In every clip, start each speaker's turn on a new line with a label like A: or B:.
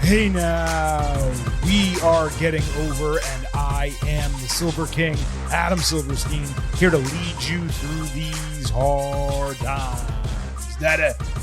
A: Hey now, we are getting over, and I am the Silver King, Adam Silverstein, here to lead you through these hard times.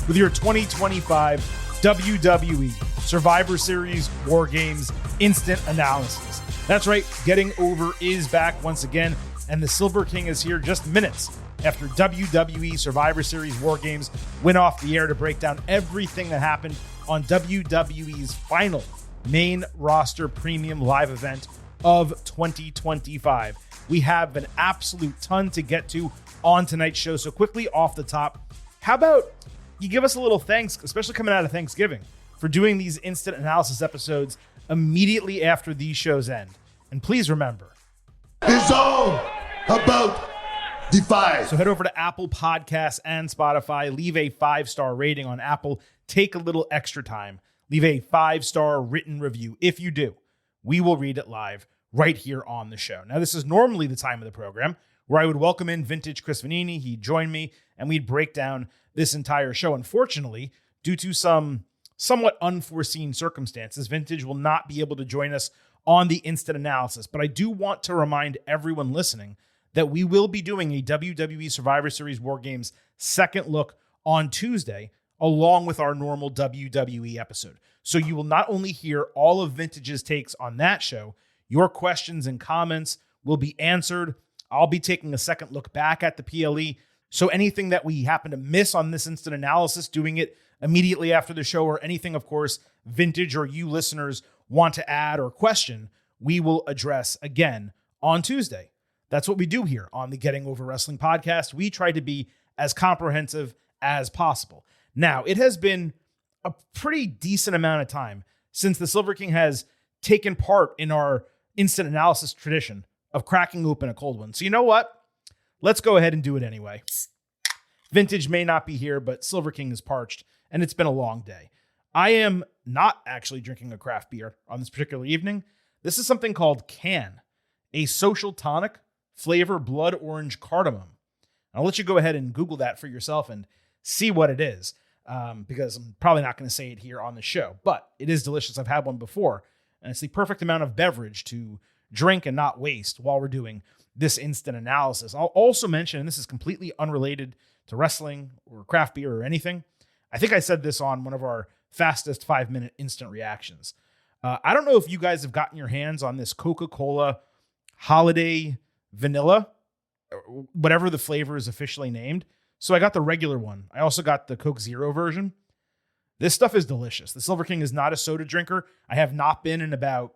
A: With your 2025 WWE Survivor Series WarGames instant analysis. That's right, Getting Over is back once again, and the Silver King is here just minutes after WWE Survivor Series WarGames went off the air to break down everything that happened on WWE's final main roster premium live event of 2025. We have an absolute ton to get to on tonight's show. So quickly off the top, how about you give us a little thanks, especially coming out of Thanksgiving, for doing these instant analysis episodes immediately after these shows end. And please remember,
B: it's all about Defy.
A: So head over to Apple Podcasts and Spotify, leave a 5-star rating on Apple. Take a little extra time. Leave a 5-star written review. If you do, we will read it live right here on the show. Now, this is normally the time of the program where I would welcome in Vintage Chris Vanini. He'd join me, and we'd break down this entire show. Unfortunately, due to some somewhat unforeseen circumstances, Vintage will not be able to join us on the instant analysis. But I do want to remind everyone listening that we will be doing a WWE Survivor Series WarGames second look on Tuesday, along with our normal WWE episode. So you will not only hear all of Vintage's takes on that show, your questions and comments will be answered. I'll be taking a second look back at the PLE. So anything that we happen to miss on this instant analysis, doing it immediately after the show, or anything, of course, Vintage or you listeners want to add or question, we will address again on Tuesday. That's what we do here on the Getting Over Wrestling podcast. We try to be as comprehensive as possible. Now, it has been a pretty decent amount of time since the Silver King has taken part in our instant analysis tradition of cracking open a cold one. So you know what? Let's go ahead and do it anyway. Vintage may not be here, but Silver King is parched, and it's been a long day. I am not actually drinking a craft beer on this particular evening. This is something called Can, a social tonic flavor blood orange cardamom. I'll let you go ahead and Google that for yourself and see what it is, because I'm probably not going to say it here on the show, but it is delicious. I've had one before, and it's the perfect amount of beverage to drink and not waste while we're doing this instant analysis. I'll also mention, and this is completely unrelated to wrestling or craft beer or anything, I think I said this on one of our fastest 5-minute instant reactions. I don't know if you guys have gotten your hands on this Coca-Cola Holiday Vanilla, whatever the flavor is officially named. So I got the regular one. I also got the Coke Zero version. This stuff is delicious. The Silver King is not a soda drinker. I have not been in about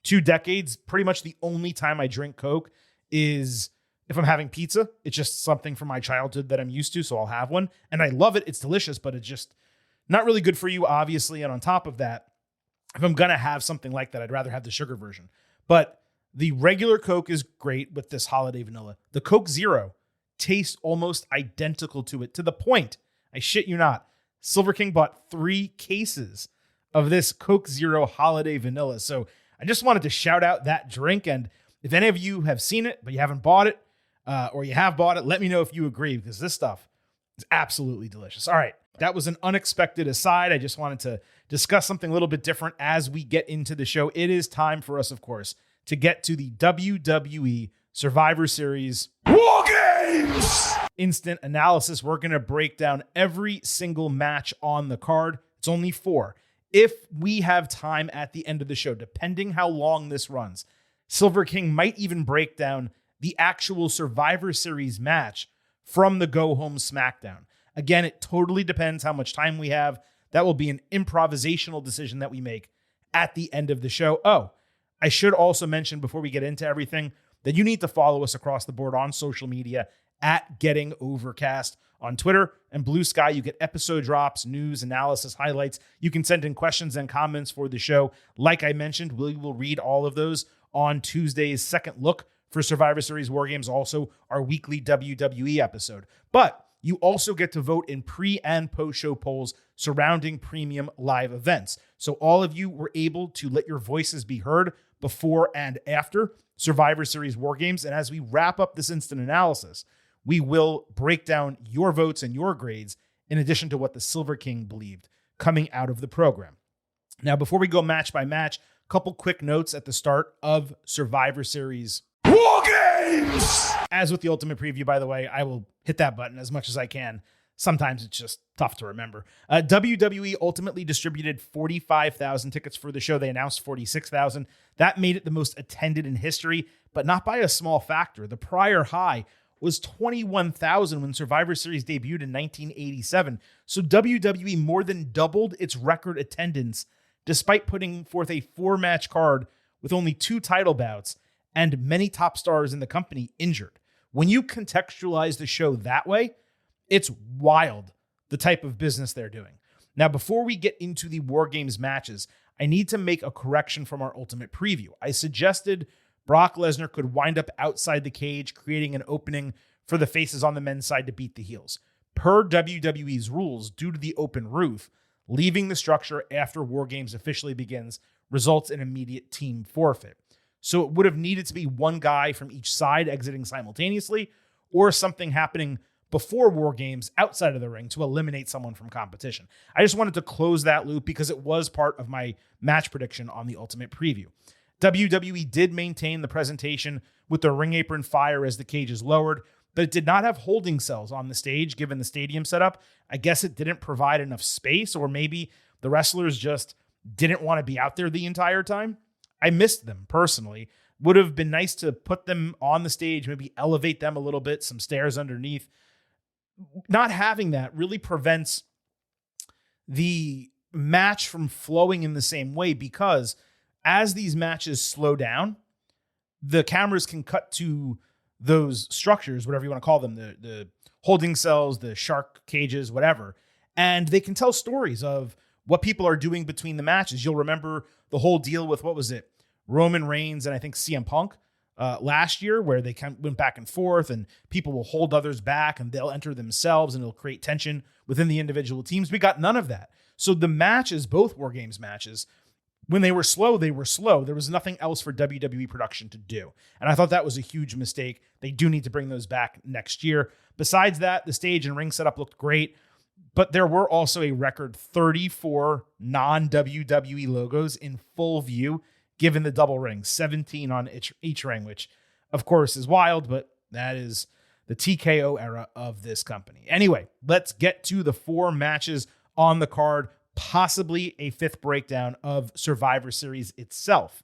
A: 2 decades. Pretty much the only time I drink Coke is if I'm having pizza. It's just something from my childhood that I'm used to, so I'll have one. And I love it. It's delicious, but it's just not really good for you, obviously. And on top of that, if I'm going to have something like that, I'd rather have the sugar version. But the regular Coke is great with this holiday vanilla. The Coke Zero tastes almost identical to it, to the point, I shit you not, Silver King bought 3 cases of this Coke Zero holiday vanilla. So I just wanted to shout out that drink. And if any of you have seen it, but you haven't bought it, or you have bought it, let me know if you agree, because this stuff is absolutely delicious. All right. That was an unexpected aside. I just wanted to discuss something a little bit different as we get into the show. It is time for us, of course, to get to the WWE Survivor Series WarGames instant analysis. We're going to break down every single match on the card. It's only 4. If we have time at the end of the show, depending how long this runs, Silver King might even break down the actual Survivor Series match from the Go Home SmackDown. Again, it totally depends how much time we have. That will be an improvisational decision that we make at the end of the show. Oh, I should also mention before we get into everything that you need to follow us across the board on social media at Getting Overcast on Twitter and Blue Sky. You get episode drops, news, analysis, highlights. You can send in questions and comments for the show. Like I mentioned, we will read all of those on Tuesday's second look for Survivor Series WarGames, also our weekly WWE episode. But you also get to vote in pre- and post-show polls surrounding premium live events. So all of you were able to let your voices be heard before and after Survivor Series WarGames. And as we wrap up this instant analysis, we will break down your votes and your grades in addition to what the Silver King believed coming out of the program. Now, before we go match by match, a couple quick notes at the start of Survivor Series
B: WarGames!
A: As with the Ultimate Preview, by the way, I will hit that button as much as I can. Sometimes it's just tough to remember. WWE ultimately distributed 45,000 tickets for the show. They announced 46,000. That made it the most attended in history, but not by a small factor. The prior high was 21,000 when Survivor Series debuted in 1987. So WWE more than doubled its record attendance, despite putting forth a 4-match card with only 2 title bouts and many top stars in the company injured. When you contextualize the show that way, it's wild the type of business they're doing. Now, before we get into the WarGames matches, I need to make a correction from our Ultimate Preview. I suggested Brock Lesnar could wind up outside the cage, creating an opening for the faces on the men's side to beat the heels. Per WWE's rules, due to the open roof, leaving the structure after WarGames officially begins results in immediate team forfeit. So it would have needed to be one guy from each side exiting simultaneously, or something happening before WarGames outside of the ring to eliminate someone from competition. I just wanted to close that loop because it was part of my match prediction on the Ultimate Preview. WWE did maintain the presentation with the ring apron fire as the cage is lowered, but it did not have holding cells on the stage given the stadium setup. I guess it didn't provide enough space, or maybe the wrestlers just didn't want to be out there the entire time. I missed them personally. Would have been nice to put them on the stage, maybe elevate them a little bit, some stairs underneath. Not having that really prevents the match from flowing in the same way, because as these matches slow down, the cameras can cut to those structures, whatever you want to call them, the holding cells, the shark cages, whatever, and they can tell stories of what people are doing between the matches. You'll remember the whole deal with, what was it, Roman Reigns and I think CM Punk last year, where they went back and forth and people will hold others back and they'll enter themselves and it'll create tension within the individual teams. We got none of that. So the matches, both WarGames matches, when they were slow, they were slow. There was nothing else for WWE production to do. And I thought that was a huge mistake. They do need to bring those back next year. Besides that, the stage and ring setup looked great, but there were also a record 34 non-WWE logos in full view, given the double rings, 17 on each ring, which of course is wild, but that is the TKO era of this company. Anyway, let's get to the 4 matches on the card, possibly a 5th breakdown of Survivor Series itself,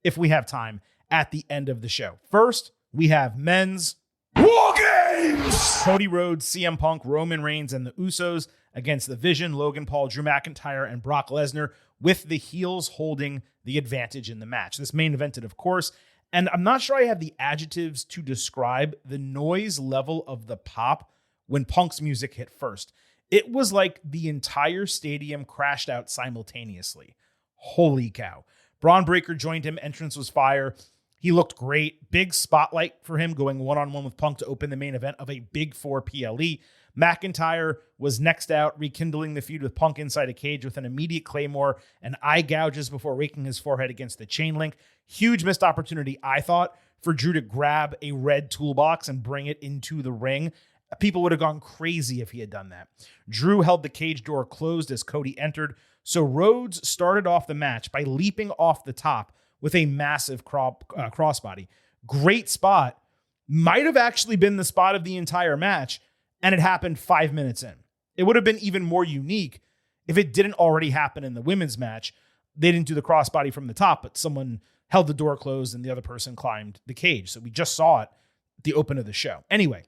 A: if we have time at the end of the show. First, we have men's WarGames! Cody Rhodes, CM Punk, Roman Reigns, and the Usos against The Vision, Logan Paul, Drew McIntyre, and Brock Lesnar, with the heels holding the advantage in the match. This main evented, of course, and I'm not sure I have the adjectives to describe the noise level of the pop when Punk's music hit first. It was like the entire stadium crashed out simultaneously. Holy cow. Braun Breaker joined him. Entrance was fire. He looked great. Big spotlight for him going one-on-one with Punk to open the main event of a Big 4 PLE. McIntyre was next out, rekindling the feud with Punk inside a cage with an immediate claymore and eye gouges before raking his forehead against the chain link. Huge missed opportunity, I thought, for Drew to grab a red toolbox and bring it into the ring. People would have gone crazy if he had done that. Drew held the cage door closed as Cody entered, so Rhodes started off the match by leaping off the top with a massive crossbody. Great spot. Might have actually been the spot of the entire match, and it happened 5 minutes in. It would have been even more unique if it didn't already happen in the women's match. They didn't do the crossbody from the top, but someone held the door closed and the other person climbed the cage. So we just saw it at the open of the show. Anyway,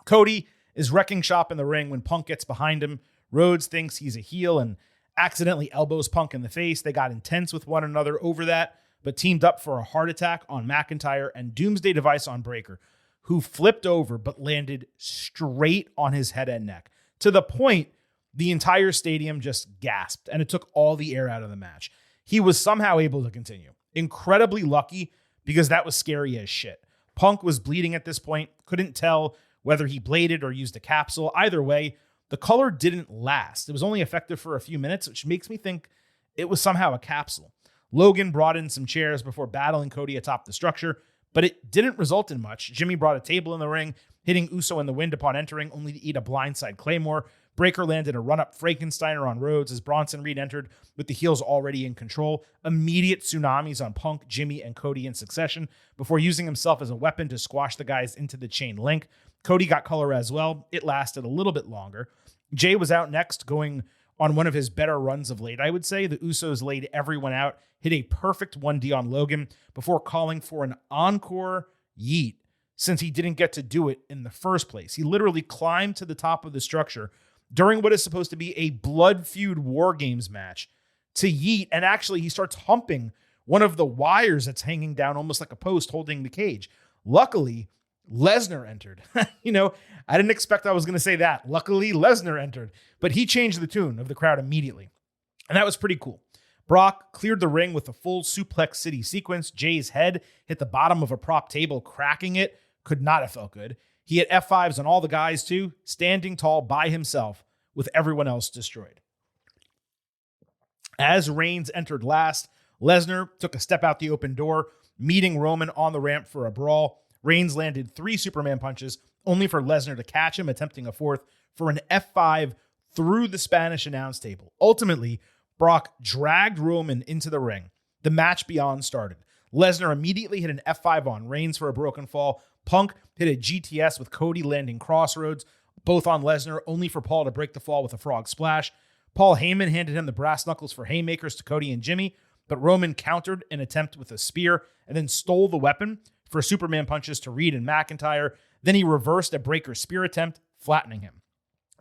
A: Cody is wrecking shop in the ring when Punk gets behind him. Rhodes thinks he's a heel and accidentally elbows Punk in the face. They got intense with one another over that, but teamed up for a heart attack on McIntyre and Doomsday Device on Breaker, who flipped over but landed straight on his head and neck, to the point the entire stadium just gasped, and it took all the air out of the match. He was somehow able to continue. Incredibly lucky, because that was scary as shit. Punk was bleeding at this point, couldn't tell whether he bladed or used a capsule. Either way, the color didn't last. It was only effective for a few minutes, which makes me think it was somehow a capsule. Logan brought in some chairs before battling Cody atop the structure, but it didn't result in much. Jimmy brought a table in the ring, hitting Uso in the wind upon entering, only to eat a blindside claymore. Breakker landed a run-up Frankensteiner on Rhodes as Bronson Reed entered with the heels already in control. Immediate tsunamis on Punk, Jimmy, and Cody in succession before using himself as a weapon to squash the guys into the chain link. Cody got color as well. It lasted a little bit longer. Jay was out next, going on one of his better runs of late, I would say. The Usos laid everyone out, hit a perfect 1D on Logan before calling for an encore yeet since he didn't get to do it in the first place. He literally climbed to the top of the structure during what is supposed to be a blood feud WarGames match to yeet, and actually he starts humping one of the wires that's hanging down almost like a post holding the cage. Luckily, Lesnar entered. I didn't expect I was going to say that. Luckily, Lesnar entered, but he changed the tune of the crowd immediately, and that was pretty cool. Brock cleared the ring with a full Suplex City sequence. Jay's head hit the bottom of a prop table, cracking it. Could not have felt good. He hit F5s on all the guys too, standing tall by himself with everyone else destroyed. As Reigns entered last, Lesnar took a step out the open door, meeting Roman on the ramp for a brawl. Reigns landed 3 Superman punches, only for Lesnar to catch him, attempting a fourth for an F5 through the Spanish announce table. Ultimately, Brock dragged Roman into the ring. The match beyond started. Lesnar immediately hit an F5 on Reigns for a broken fall. Punk hit a GTS with Cody landing crossroads, both on Lesnar, only for Paul to break the fall with a frog splash. Paul Heyman handed him the brass knuckles for haymakers to Cody and Jimmy, but Roman countered an attempt with a spear and then stole the weapon for Superman punches to Reed and McIntyre. Then he reversed a breaker spear attempt, flattening him.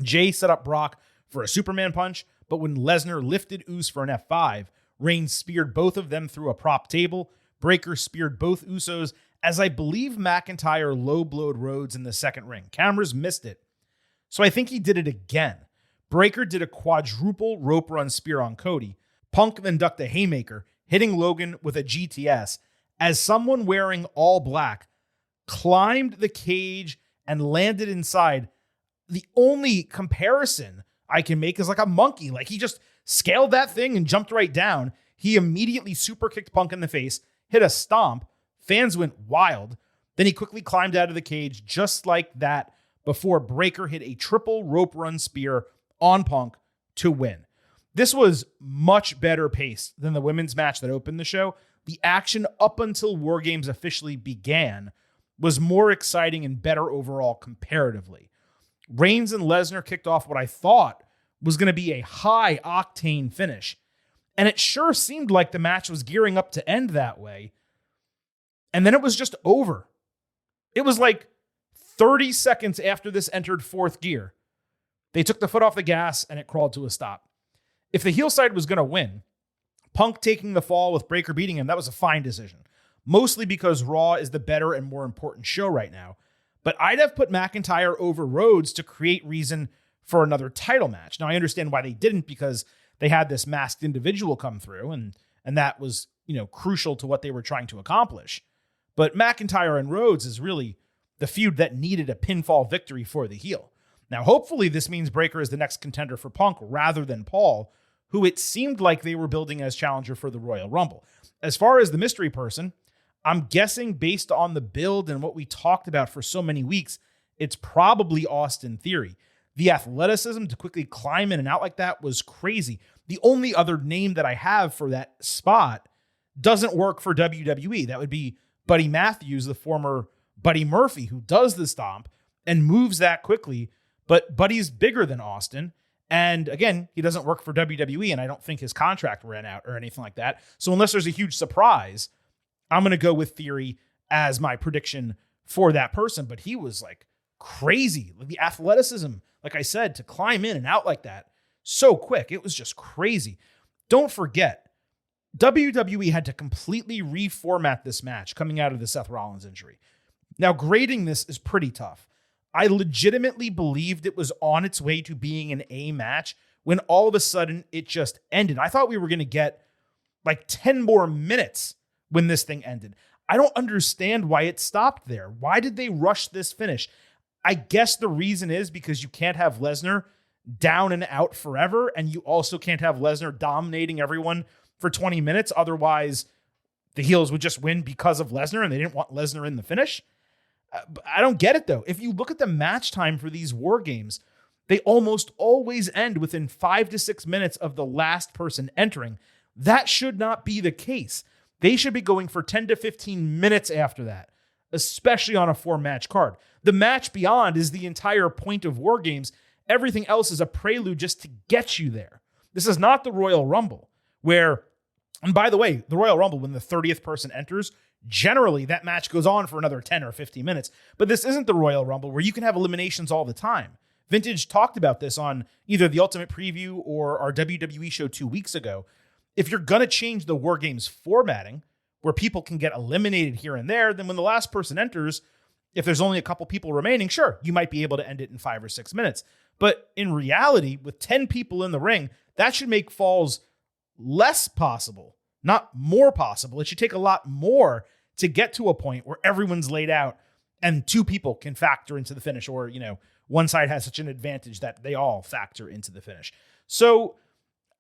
A: Jay set up Brock for a Superman punch, but when Lesnar lifted Uso for an F5, Reigns speared both of them through a prop table. Breaker speared both Usos, as I believe McIntyre low-blowed Rhodes in the second ring. Cameras missed it, so I think he did it again. Breaker did a quadruple rope run spear on Cody. Punk then ducked a haymaker, hitting Logan with a GTS, as someone wearing all black climbed the cage and landed inside. The only comparison I can make is like a monkey. Like he just scaled that thing and jumped right down. He immediately super kicked Punk in the face, hit a stomp. Fans went wild. Then he quickly climbed out of the cage just like that before Breaker hit a triple rope run spear on Punk to win. This was much better paced than the women's match that opened the show. The action up until WarGames officially began was more exciting and better overall comparatively. Reigns and Lesnar kicked off what I thought was going to be a high-octane finish, and it sure seemed like the match was gearing up to end that way. And then it was just over. It was like 30 seconds after this entered fourth gear. They took the foot off the gas and it crawled to a stop. If the heel side was going to win, Punk taking the fall with Breaker beating him, that was a fine decision. Mostly because Raw is the better and more important show right now. But I'd have put McIntyre over Rhodes to create reason for another title match. Now, I understand why they didn't, because they had this masked individual come through, and that was, crucial to what they were trying to accomplish. But McIntyre and Rhodes is really the feud that needed a pinfall victory for the heel. Now, hopefully this means Breaker is the next contender for Punk rather than Paul, who it seemed like they were building as challenger for the Royal Rumble. As far as the mystery person, I'm guessing based on the build and what we talked about for so many weeks, it's probably Austin Theory. The athleticism to quickly climb in and out like that was crazy. The only other name that I have for that spot doesn't work for WWE. That would be Buddy Matthews, the former Buddy Murphy, who does the stomp and moves that quickly. But Buddy's bigger than Austin. And again, he doesn't work for WWE, and I don't think his contract ran out or anything like that. So unless there's a huge surprise, I'm going to go with Theory as my prediction for that person. But he was like crazy. Like the athleticism, like I said, to climb in and out like that so quick. It was just crazy. Don't forget, WWE had to completely reformat this match coming out of the Seth Rollins injury. Now, grading this is pretty tough. I legitimately believed it was on its way to being an A match when all of a sudden it just ended. I thought we were going to get like 10 more minutes when this thing ended. I don't understand why it stopped there. Why did they rush this finish? I guess the reason is because you can't have Lesnar down and out forever, and you also can't have Lesnar dominating everyone for 20 minutes. Otherwise, the heels would just win because of Lesnar, and they didn't want Lesnar in the finish. I don't get it, though. If you look at the match time for these WarGames, they almost always end within 5 to 6 minutes of the last person entering. That should not be the case. They should be going for 10 to 15 minutes after that, especially on a 4-match card. The match beyond is the entire point of WarGames. Everything else is a prelude just to get you there. This is not the Royal Rumble, where, and by the way, the Royal Rumble, when the 30th person enters, generally that match goes on for another 10 or 15 minutes. But this isn't the Royal Rumble where you can have eliminations all the time. Vintage talked about this on either the Ultimate Preview or our WWE show 2 weeks ago. If you're going to change the WarGames formatting, where people can get eliminated here and there, then when the last person enters, if there's only a couple people remaining, sure, you might be able to end it in 5 or 6 minutes. But in reality, with 10 people in the ring, that should make falls less possible, not more possible. It should take a lot more to get to a point where everyone's laid out and 2 people can factor into the finish, or, one side has such an advantage that they all factor into the finish. So,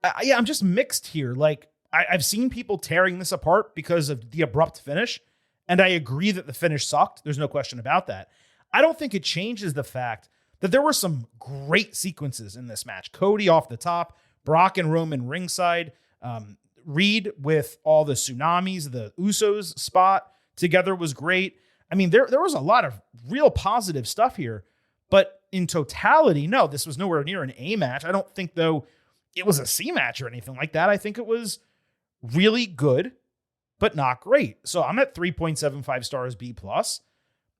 A: I'm just mixed here. Like, I've seen people tearing this apart because of the abrupt finish, and I agree that the finish sucked. There's no question about that. I don't think it changes the fact that there were some great sequences in this match. Cody off the top, Brock and Roman ringside, Reed with all the tsunamis, the Usos spot together was great. I mean, there was a lot of real positive stuff here, but in totality, no, this was nowhere near an A match. I don't think, though, it was a C match or anything like that. I think it was really good, but not great. So I'm at 3.75 stars B+.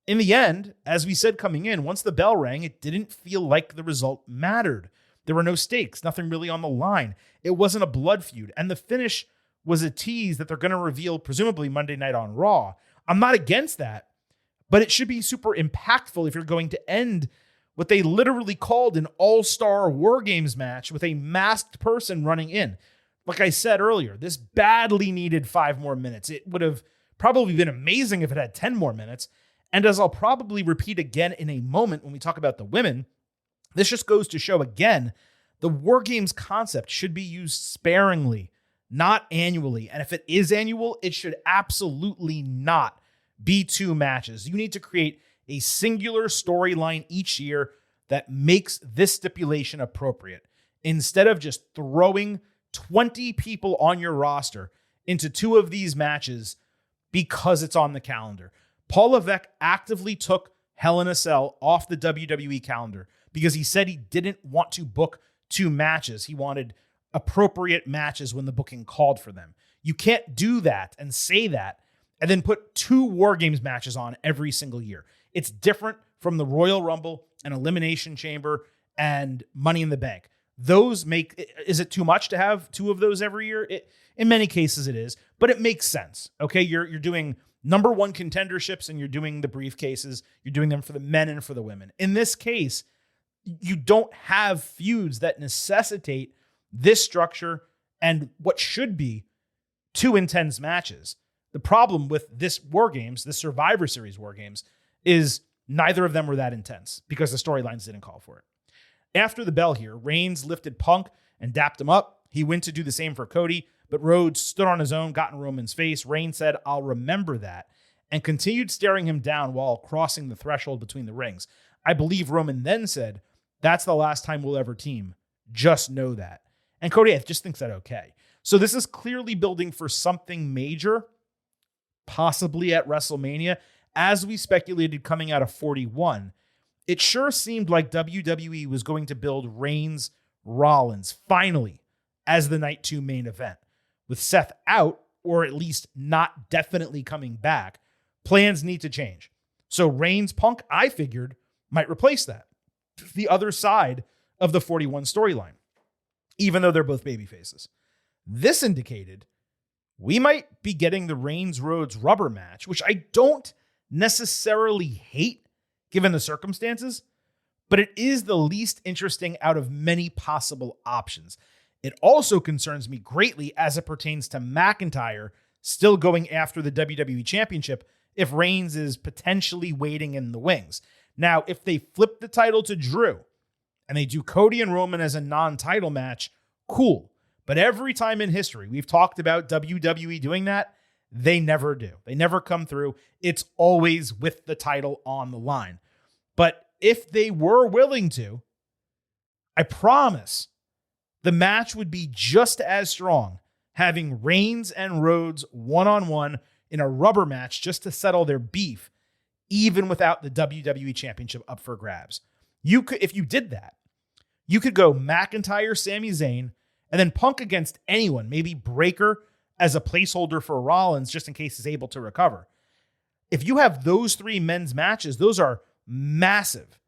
A: In the end, as we said coming in, once the bell rang, it didn't feel like the result mattered. There were no stakes, nothing really on the line. It wasn't a blood feud. And the finish was a tease that they're going to reveal presumably Monday night on Raw. I'm not against that, but it should be super impactful if you're going to end what they literally called an all-star WarGames match with a masked person running in. Like I said earlier, this badly needed 5 more minutes. It would have probably been amazing if it had 10 more minutes. And as I'll probably repeat again in a moment when we talk about the women, this just goes to show again, the WarGames concept should be used sparingly, not annually. And if it is annual, it should absolutely not be 2 matches. You need to create a singular storyline each year that makes this stipulation appropriate, instead of just throwing 20 people on your roster into 2 of these matches because it's on the calendar. Paul Levesque actively took Hell in a Cell off the WWE calendar because he said he didn't want to book 2 matches. He wanted appropriate matches when the booking called for them. You can't do that and say that and then put 2 WarGames matches on every single year. It's different from the Royal Rumble and Elimination Chamber and Money in the Bank. Those is it too much to have 2 of those every year? In many cases it is, but it makes sense. Okay, you're doing number 1 contenderships and you're doing the briefcases. You're doing them for the men and for the women. In this case, you don't have feuds that necessitate this structure and what should be 2 intense matches. The problem with this WarGames, this Survivor Series WarGames, is neither of them were that intense because the storylines didn't call for it. After the bell here, Reigns lifted Punk and dapped him up. He went to do the same for Cody, but Rhodes stood on his own, got in Roman's face. Reigns said, "I'll remember that," and continued staring him down while crossing the threshold between the rings. I believe Roman then said, "That's the last time we'll ever team. Just know that." And Cody just thinks that okay. So this is clearly building for something major, possibly at WrestleMania. As we speculated coming out of 41, it sure seemed like WWE was going to build Reigns Rollins finally as the Night 2 main event. With Seth out, or at least not definitely coming back, plans need to change. So Reigns Punk, I figured, might replace that. The other side of the 41 storyline, even though they're both babyfaces. This indicated we might be getting the Reigns Rhodes rubber match, which I don't necessarily hate given the circumstances, but it is the least interesting out of many possible options. It also concerns me greatly as it pertains to McIntyre still going after the WWE Championship if Reigns is potentially waiting in the wings. Now, if they flip the title to Drew and they do Cody and Roman as a non-title match, cool. But every time in history we've talked about WWE doing that, they never do. They never come through. It's always with the title on the line. But if they were willing to, I promise the match would be just as strong having Reigns and Rhodes one-on-one in a rubber match just to settle their beef, even without the WWE Championship up for grabs. You could, if you did that, you could go McIntyre, Sami Zayn, and then Punk against anyone, maybe Breakker as a placeholder for Rollins just in case he's able to recover. If you have those three men's matches, those are massive.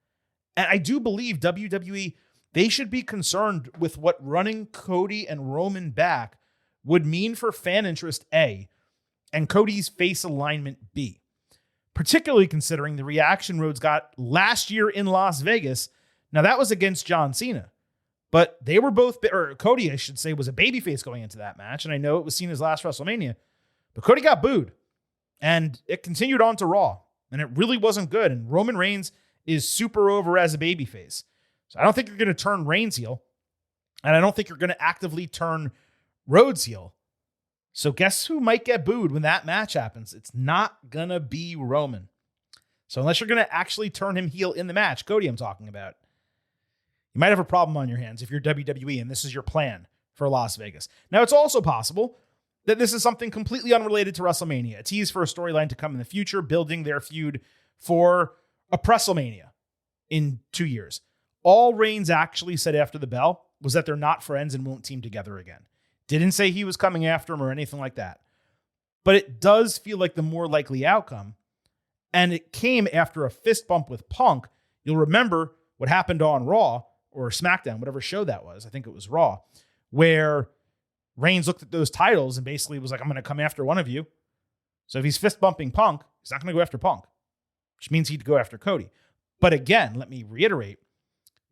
A: And I do believe WWE, they should be concerned with what running Cody and Roman back would mean for fan interest, A, and Cody's face alignment, B. Particularly considering the reaction Rhodes got last year in Las Vegas. Now, that was against John Cena, but they were both, or Cody, I should say, was a babyface going into that match, and I know it was Cena's last WrestleMania, but Cody got booed, and it continued on to Raw, and it really wasn't good, and Roman Reigns is super over as a babyface. So I don't think you're going to turn Reigns heel, and I don't think you're going to actively turn Rhodes heel. So guess who might get booed when that match happens? It's not going to be Roman. So unless you're going to actually turn him heel in the match, Cody I'm talking about, you might have a problem on your hands if you're WWE and this is your plan for Las Vegas. Now, it's also possible that this is something completely unrelated to WrestleMania, a tease for a storyline to come in the future, building their feud for a WrestleMania in 2 years. All Reigns actually said after the bell was that they're not friends and won't team together again. Didn't say he was coming after him or anything like that. But it does feel like the more likely outcome. And it came after a fist bump with Punk. You'll remember what happened on Raw or SmackDown, whatever show that was. I think it was Raw, where Reigns looked at those titles and basically was like, I'm going to come after one of you. So if he's fist bumping Punk, he's not going to go after Punk, which means he'd go after Cody. But again, let me reiterate,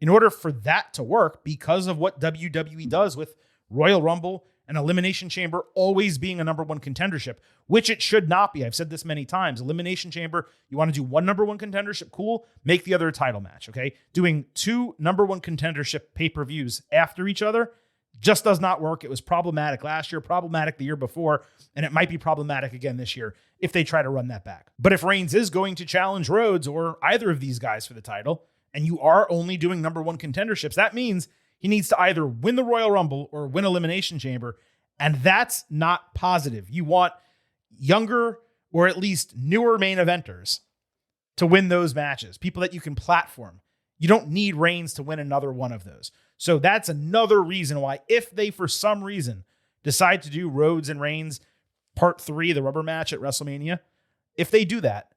A: in order for that to work, because of what WWE does with Royal Rumble and Elimination Chamber always being a number one contendership, which it should not be. I've said this many times. Elimination Chamber, you want to do one number one contendership, cool. Make the other a title match, okay? Doing two number one contendership pay-per-views after each other just does not work. It was problematic last year, problematic the year before, and it might be problematic again this year if they try to run that back. But if Reigns is going to challenge Rhodes or either of these guys for the title, and you are only doing number one contenderships, that means he needs to either win the Royal Rumble or win Elimination Chamber, and that's not positive. You want younger or at least newer main eventers to win those matches, people that you can platform. You don't need Reigns to win another one of those. So that's another reason why, if they for some reason decide to do Rhodes and Reigns Part 3, the rubber match at WrestleMania, if they do that,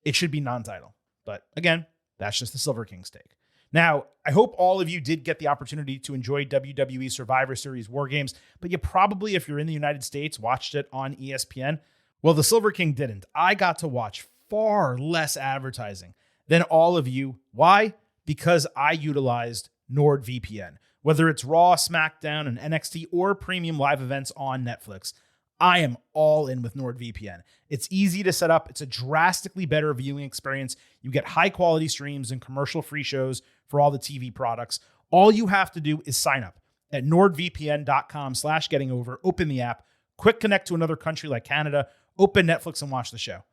A: it should be non-title. But again, that's just the Silver King's take. Now, I hope all of you did get the opportunity to enjoy WWE Survivor Series WarGames, but you probably, if you're in the United States, watched it on ESPN. Well, the Silver King didn't. I got to watch far less advertising than all of you. Why? Because I utilized NordVPN. Whether it's Raw, SmackDown, and NXT, or premium live events on Netflix, I am all in with NordVPN. It's easy to set up. It's a drastically better viewing experience. You get high quality streams and commercial-free shows for all the TV products. All you have to do is sign up at nordvpn.com/gettingover, open the app, quick connect to another country like Canada, open Netflix and watch the show.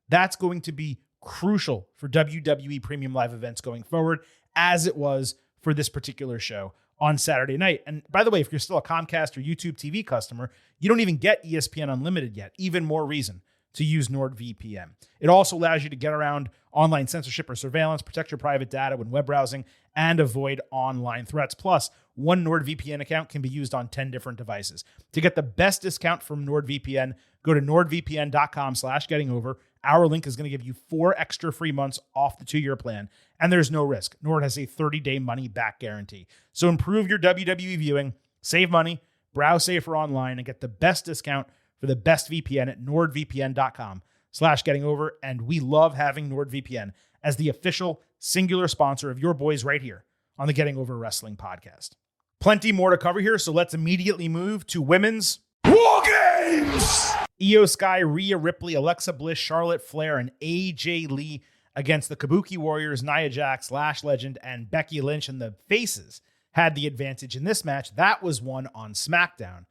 A: That's going to be crucial for WWE premium live events going forward, as it was for this particular show on Saturday night. And by the way, if you're still a Comcast or YouTube TV customer, you don't even get ESPN Unlimited yet. Even more reason to use NordVPN. It also allows you to get around online censorship or surveillance, protect your private data when web browsing, and avoid online threats. Plus, one NordVPN account can be used on 10 different devices. To get the best discount from NordVPN, go to nordvpn.com/gettingover. Our link is going to give you 4 extra free months off the 2-year plan, and there's no risk. Nord has a 30-day money-back guarantee. So improve your WWE viewing, save money, browse safer online, and get the best discount for the best VPN at nordvpn.com/gettingover. And we love having NordVPN as the official singular sponsor of your boys right here on the Getting Over Wrestling podcast. Plenty more to cover here, so let's immediately move to women's
B: WarGames!
A: Io Sky, Rhea Ripley, Alexa Bliss, Charlotte Flair, and AJ Lee against the Kabuki Warriors, Nia Jax, Lash Legend, and Becky Lynch. And the faces had the advantage in this match. That was won on SmackDown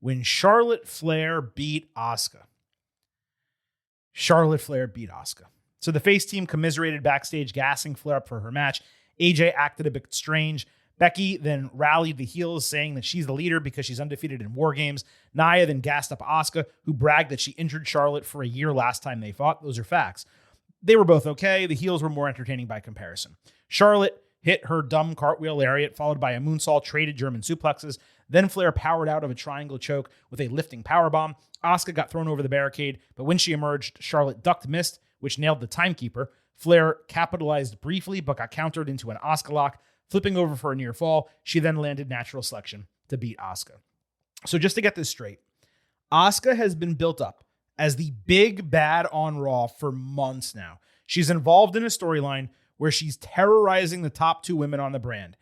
A: when Charlotte Flair beat Asuka. Charlotte Flair beat Asuka. So the face team commiserated backstage, gassing Flair up for her match. AJ acted a bit strange. Becky then rallied the heels, saying that she's the leader because she's undefeated in WarGames. Nia then gassed up Asuka, who bragged that she injured Charlotte for a year last time they fought. Those are facts. They were both okay. The heels were more entertaining by comparison. Charlotte hit her dumb cartwheel lariat, followed by a moonsault, traded German suplexes. Then Flair powered out of a triangle choke with a lifting powerbomb. Asuka got thrown over the barricade, but when she emerged, Charlotte ducked missed, which nailed the timekeeper. Flair capitalized briefly, but got countered into an Asuka lock, flipping over for a near fall. She then landed natural selection to beat Asuka. So just to get this straight, Asuka has been built up as the big bad on Raw for months now. She's involved in a storyline where she's terrorizing the top 2 women on the brand,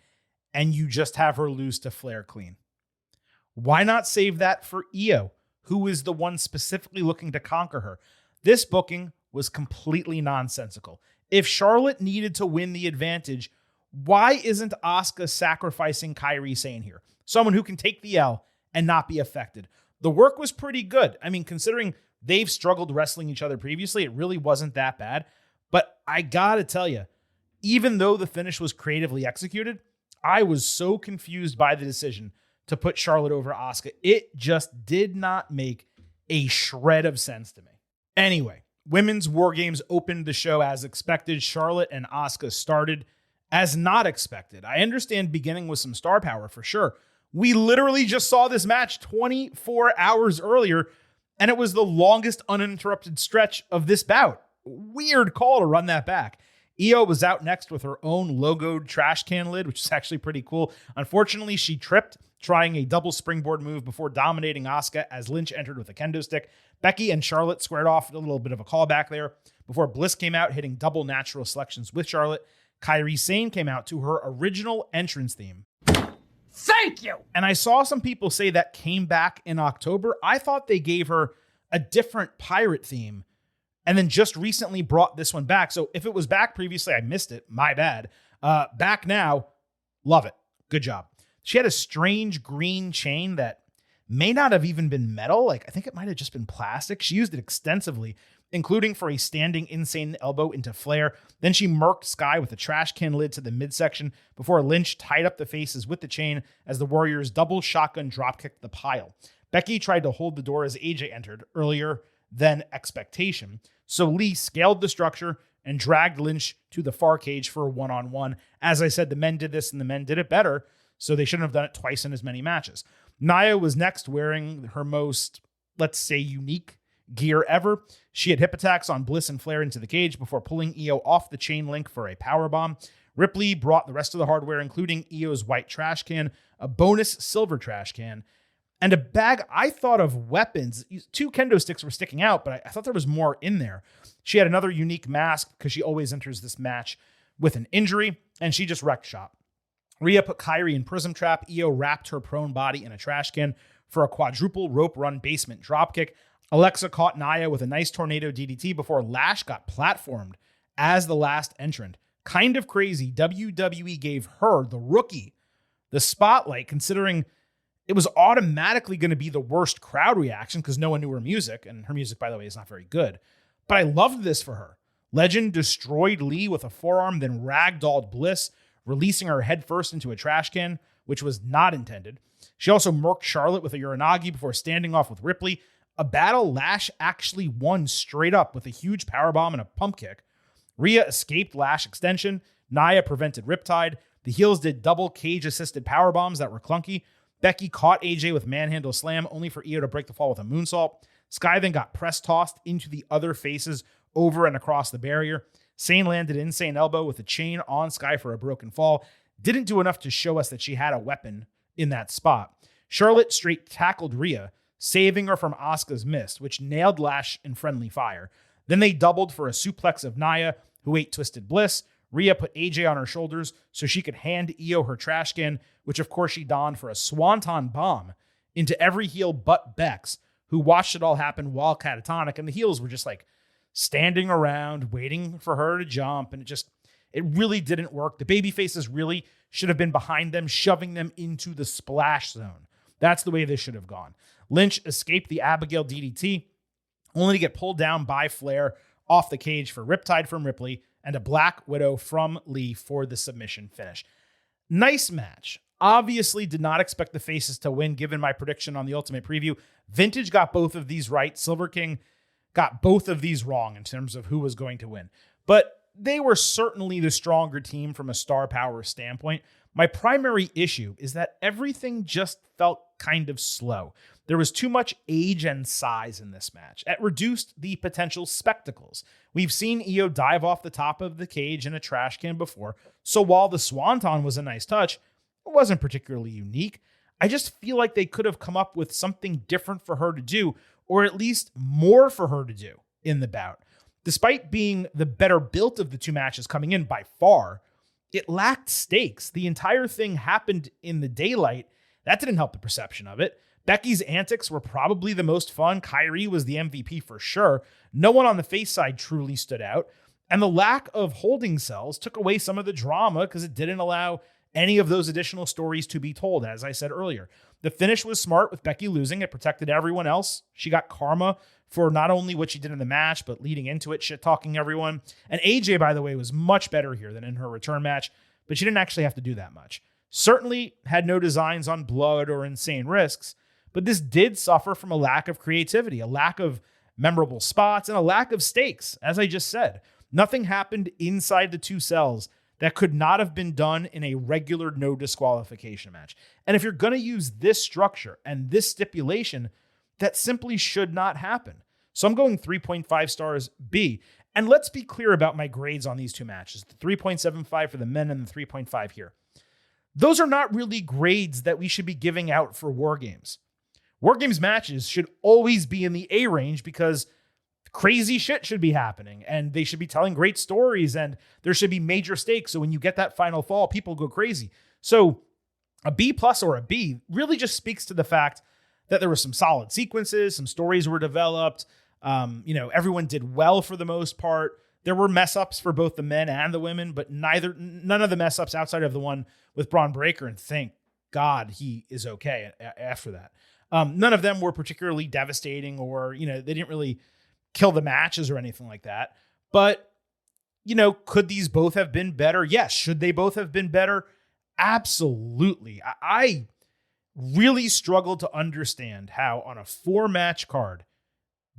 A: and you just have her lose to Flair clean. Why not save that for Io, who is the one specifically looking to conquer her? This booking was completely nonsensical. If Charlotte needed to win the advantage, why isn't Asuka sacrificing Kairi Sane here? Someone who can take the L and not be affected. The work was pretty good. I mean, considering they've struggled wrestling each other previously, it really wasn't that bad. But I gotta tell you, even though the finish was creatively executed, I was so confused by the decision to put Charlotte over Asuka. It just did not make a shred of sense to me. Anyway, Women's WarGames opened the show as expected. Charlotte and Asuka started as not expected. I understand beginning with some star power for sure. We literally just saw this match 24 hours earlier, and it was the longest uninterrupted stretch of this bout. Weird call to run that back. Io was out next with her own logoed trash can lid, which is actually pretty cool. Unfortunately, she tripped, trying a double springboard move before dominating Asuka as Lynch entered with a kendo stick. Becky and Charlotte squared off, a little bit of a callback there, before Bliss came out, hitting double natural selections with Charlotte. Kairi Sane came out to her original entrance theme.
C: Thank you!
A: And I saw some people say that came back in October. I thought they gave her a different pirate theme and then just recently brought this one back. So if it was back previously, I missed it. My bad. Back now, love it. Good job. She had a strange green chain that may not have even been metal. I think it might have just been plastic. She used it extensively, including for a standing insane elbow into Flair. Then she murked Sky with a trash can lid to the midsection before Lynch tied up the faces with the chain as the Warriors double shotgun dropkicked the pile. Becky tried to hold the door as AJ entered earlier than expectation. So Lee scaled the structure and dragged Lynch to the far cage for a one-on-one. As I said, the men did this and the men did it better, so they shouldn't have done it twice in as many matches. Nia was next, wearing her most, let's say, unique gear ever. She had hip attacks on Bliss and Flair into the cage before pulling Io off the chain link for a powerbomb. Ripley brought the rest of the hardware, including Io's white trash can, a bonus silver trash can, and a bag, I thought, of weapons. 2 kendo sticks were sticking out, but I thought there was more in there. She had another unique mask because she always enters this match with an injury, and she just wrecked shop. Rhea put Kairi in Prism Trap. Io wrapped her prone body in a trash can for a quadruple rope run basement dropkick. Alexa caught Nia with a nice tornado DDT before Lash got platformed as the last entrant. Kind of crazy. WWE gave her, the rookie, the spotlight, considering it was automatically going to be the worst crowd reaction because no one knew her music, and her music, by the way, is not very good. But I loved this for her. Legend destroyed Lee with a forearm, then ragdolled Bliss, releasing her headfirst into a trash can, which was not intended. She also murked Charlotte with a Uranagi before standing off with Ripley, a battle Lash actually won straight up with a huge powerbomb and a pump kick. Rhea escaped Lash extension. Nia prevented Riptide. The heels did double cage-assisted powerbombs that were clunky. Becky caught AJ with manhandle slam, only for Io to break the fall with a moonsault. Sky then got press-tossed into the other faces over and across the barrier. Sane landed insane elbow with a chain on Sky for a broken fall. Didn't do enough to show us that she had a weapon in that spot. Charlotte straight tackled Rhea, saving her from Asuka's miss, which nailed Lash in friendly fire. Then they doubled for a suplex of Nia, who ate Twisted Bliss. Rhea put AJ on her shoulders so she could hand Io her trash can, which of course she donned for a swanton bomb into every heel but Bex, who watched it all happen while catatonic, and the heels were just standing around waiting for her to jump, and it really didn't work. The baby faces really should have been behind them, shoving them into the splash zone. That's the way this should have gone. Lynch escaped the Abigail DDT, only to get pulled down by Flair off the cage for Riptide from Ripley and a Black Widow from Lee for the submission finish. Nice match. Obviously did not expect the faces to win given my prediction on the Ultimate Preview. Vintage got both of these right. Silver King got both of these wrong in terms of who was going to win. But they were certainly the stronger team from a star power standpoint. My primary issue is that everything just felt kind of slow. There was too much age and size in this match. It reduced the potential spectacles. We've seen Io dive off the top of the cage in a trash can before, so while the Swanton was a nice touch, it wasn't particularly unique. I just feel like they could have come up with something different for her to do, or at least more for her to do in the bout. Despite being the better built of the two matches coming in by far, it lacked stakes. The entire thing happened in the daylight. That didn't help the perception of it. Becky's antics were probably the most fun. Kyrie was the MVP for sure. No one on the face side truly stood out. And the lack of holding cells took away some of the drama because it didn't allow any of those additional stories to be told, as I said earlier. The finish was smart with Becky losing. It protected everyone else. She got karma for not only what she did in the match, but leading into it, shit-talking everyone. And AJ, by the way, was much better here than in her return match, but she didn't actually have to do that much. Certainly had no designs on blood or insane risks, but this did suffer from a lack of creativity, a lack of memorable spots, and a lack of stakes. As I just said, nothing happened inside the two cells that could not have been done in a regular no disqualification match. And if you're going to use this structure and this stipulation, that simply should not happen. So I'm going 3.5 stars B. And let's be clear about my grades on these two matches, the 3.75 for the men and the 3.5 here. Those are not really grades that we should be giving out for WarGames. WarGames matches should always be in the A range because crazy shit should be happening and they should be telling great stories and there should be major stakes. So when you get that final fall, people go crazy. So a B plus or a B really just speaks to the fact that there were some solid sequences, some stories were developed. Everyone did well for the most part. There were mess ups for both the men and the women, but none of the mess ups outside of the one with Braun Breaker. And thank God he is okay after that. None of them were particularly devastating or, they didn't really kill the matches or anything like that. But, could these both have been better? Yes. Should they both have been better? Absolutely. I really struggled to understand how on a 4-match card,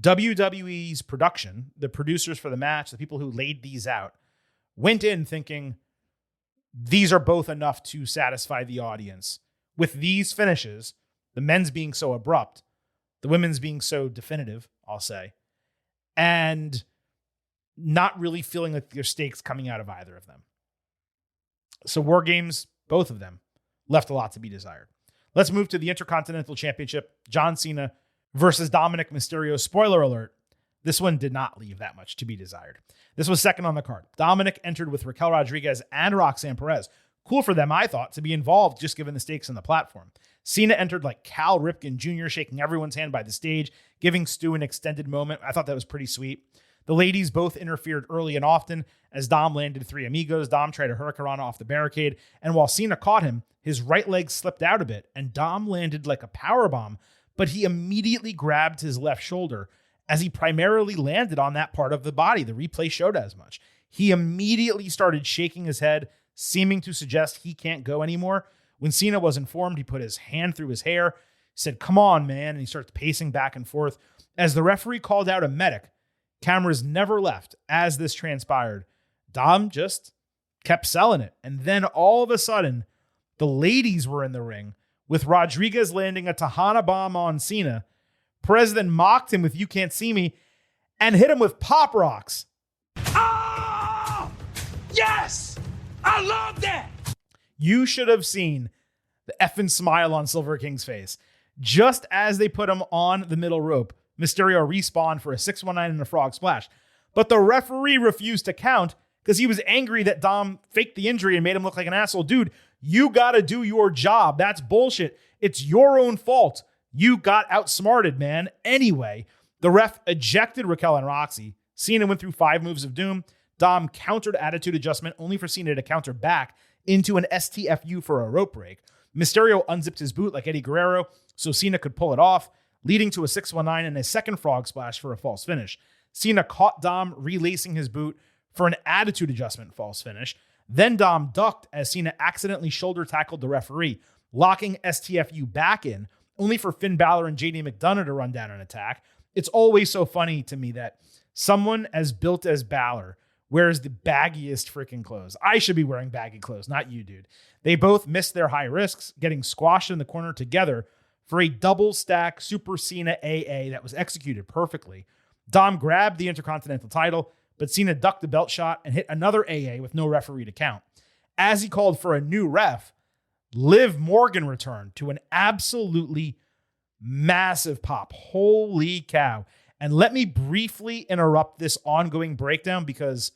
A: WWE's production, the producers for the match, the people who laid these out, went in thinking these are both enough to satisfy the audience. With these finishes, the men's being so abrupt, the women's being so definitive, I'll say, and not really feeling like there's stakes coming out of either of them. So WarGames, both of them, left a lot to be desired. Let's move to the Intercontinental Championship. John Cena versus Dominic Mysterio. Spoiler alert, this one did not leave that much to be desired. This was second on the card. Dominic entered with Raquel Rodriguez and Roxanne Perez. Cool for them, I thought, to be involved just given the stakes on the platform. Cena entered like Cal Ripken Jr., shaking everyone's hand by the stage, giving Stu an extended moment. I thought that was pretty sweet. The ladies both interfered early and often as Dom landed 3 amigos. Dom tried a hurricanrana off the barricade, and while Cena caught him, his right leg slipped out a bit, and Dom landed like a powerbomb, but he immediately grabbed his left shoulder as he primarily landed on that part of the body. The replay showed as much. He immediately started shaking his head, seeming to suggest he can't go anymore. When Cena was informed, he put his hand through his hair, said, "Come on, man," and he starts pacing back and forth. As the referee called out a medic, cameras never left as this transpired. Dom just kept selling it. And then all of a sudden, the ladies were in the ring with Rodriguez landing a Tejana bomb on Cena. Perez then mocked him with "You Can't See Me" and hit him with pop rocks.
B: Oh! Yes! I love that!
A: You should have seen the effing smile on Silver King's face. Just as they put him on the middle rope, Mysterio respawned for a 619 and a frog splash. But the referee refused to count because he was angry that Dom faked the injury and made him look like an asshole. Dude, you got to do your job. That's bullshit. It's your own fault. You got outsmarted, man. Anyway, the ref ejected Raquel and Roxy. Cena went through 5 moves of doom. Dom countered attitude adjustment only for Cena to counter back into an STFU for a rope break. Mysterio unzipped his boot like Eddie Guerrero so Cena could pull it off, leading to a 619 and a second frog splash for a false finish. Cena caught Dom relacing his boot for an attitude adjustment false finish. Then Dom ducked as Cena accidentally shoulder tackled the referee, locking STFU back in, only for Finn Balor and JD McDonough to run down an attack. It's always so funny to me that someone as built as Balor wears the baggiest freaking clothes. I should be wearing baggy clothes, not you, dude. They both missed their high risks, getting squashed in the corner together for a double stack Super Cena AA that was executed perfectly. Dom grabbed the Intercontinental title, but Cena ducked the belt shot and hit another AA with no referee to count. As he called for a new ref, Liv Morgan returned to an absolutely massive pop. Holy cow. And let me briefly interrupt this ongoing breakdown because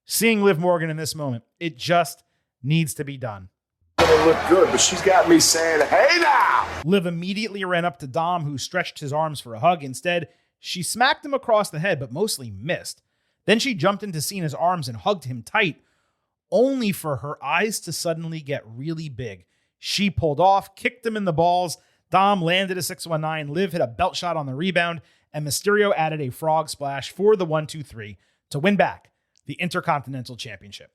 A: seeing Liv Morgan in this moment, it just needs to be done.
D: It look good, but she's got me saying, hey now!
A: Liv immediately ran up to Dom, who stretched his arms for a hug. Instead, she smacked him across the head, but mostly missed. Then she jumped into Cena's arms and hugged him tight, only for her eyes to suddenly get really big. She pulled off, kicked him in the balls. Dom landed a 619. Liv hit a belt shot on the rebound, and Mysterio added a frog splash for the 1-2-3 to win back the Intercontinental Championship.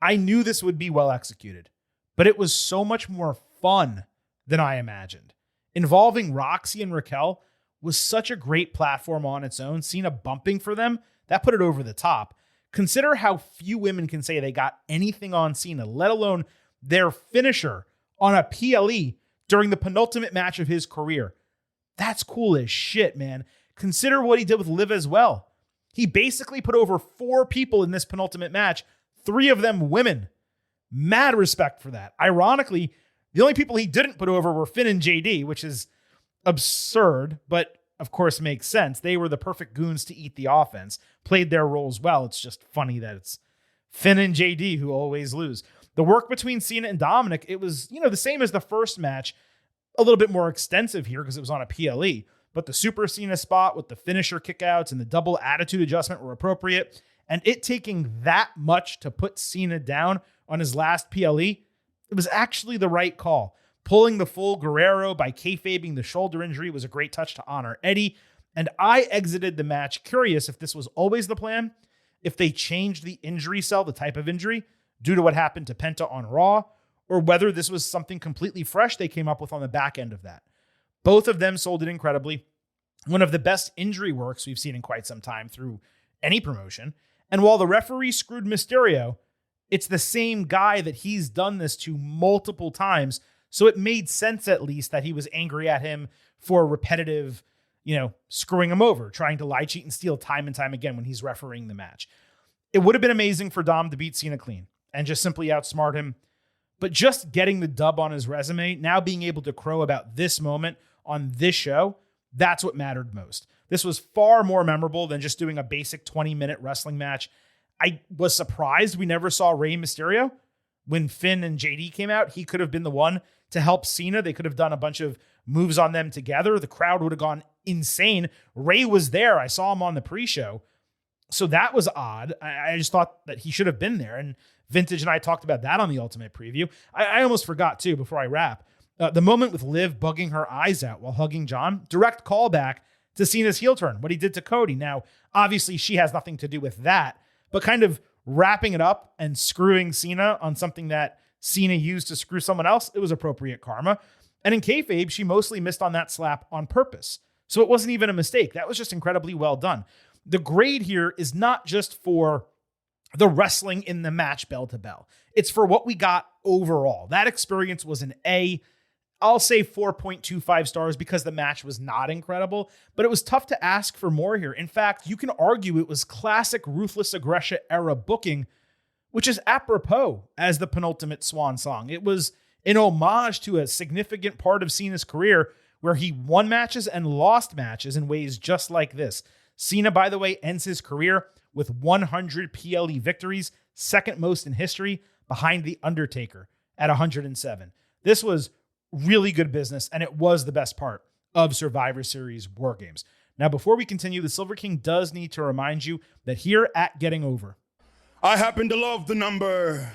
A: I knew this would be well executed, but it was so much more fun than I imagined. Involving Roxy and Raquel was such a great platform on its own. Cena bumping for them, that put it over the top. Consider how few women can say they got anything on Cena, let alone their finisher on a PLE during the penultimate match of his career. That's cool as shit, man. Consider what he did with Liv as well. He basically put over 4 people in this penultimate match, 3 of them women. Mad respect for that. Ironically, the only people he didn't put over were Finn and JD, which is absurd, but of course makes sense. They were the perfect goons to eat the offense, played their roles well. It's just funny that it's Finn and JD who always lose. The work between Cena and Dominic, it was, the same as the first match, a little bit more extensive here because it was on a PLE, but the Super Cena spot with the finisher kickouts and the double attitude adjustment were appropriate, and it taking that much to put Cena down on his last PLE, it was actually the right call. Pulling the full Guerrero by kayfabing the shoulder injury was a great touch to honor Eddie, and I exited the match curious if this was always the plan, if they changed the injury cell, the type of injury, due to what happened to Penta on Raw, or whether this was something completely fresh they came up with on the back end of that. Both of them sold it incredibly. One of the best injury works we've seen in quite some time through any promotion. And while the referee screwed Mysterio, it's the same guy that he's done this to multiple times. So it made sense at least that he was angry at him for repetitive, screwing him over, trying to lie, cheat, and steal time and time again when he's refereeing the match. It would have been amazing for Dom to beat Cena clean and just simply outsmart him. But just getting the dub on his resume, now being able to crow about this moment on this show, that's what mattered most. This was far more memorable than just doing a basic 20-minute wrestling match. I was surprised we never saw Rey Mysterio. When Finn and JD came out, he could have been the one to help Cena. They could have done a bunch of moves on them together. The crowd would have gone insane. Rey was there. I saw him on the pre-show. So that was odd. I just thought that he should have been there. And Vintage and I talked about that on the Ultimate Preview. I almost forgot too before I wrap. The moment with Liv bugging her eyes out while hugging John, direct callback to Cena's heel turn, what he did to Cody. Now, obviously she has nothing to do with that, but kind of wrapping it up and screwing Cena on something that Cena used to screw someone else, it was appropriate karma. And in kayfabe, she mostly missed on that slap on purpose. So it wasn't even a mistake. That was just incredibly well done. The grade here is not just for the wrestling in the match bell to bell. It's for what we got overall. That experience was an A. I'll say 4.25 stars because the match was not incredible, but it was tough to ask for more here. In fact, you can argue it was classic Ruthless Aggression era booking, which is apropos as the penultimate swan song. It was an homage to a significant part of Cena's career where he won matches and lost matches in ways just like this. Cena, by the way, ends his career with 100 PLE victories, second most in history, behind The Undertaker at 107. This was really good business, and it was the best part of Survivor Series WarGames. Now, before we continue, the Silver King does need to remind you that here at Getting Over,
E: I happen to love the number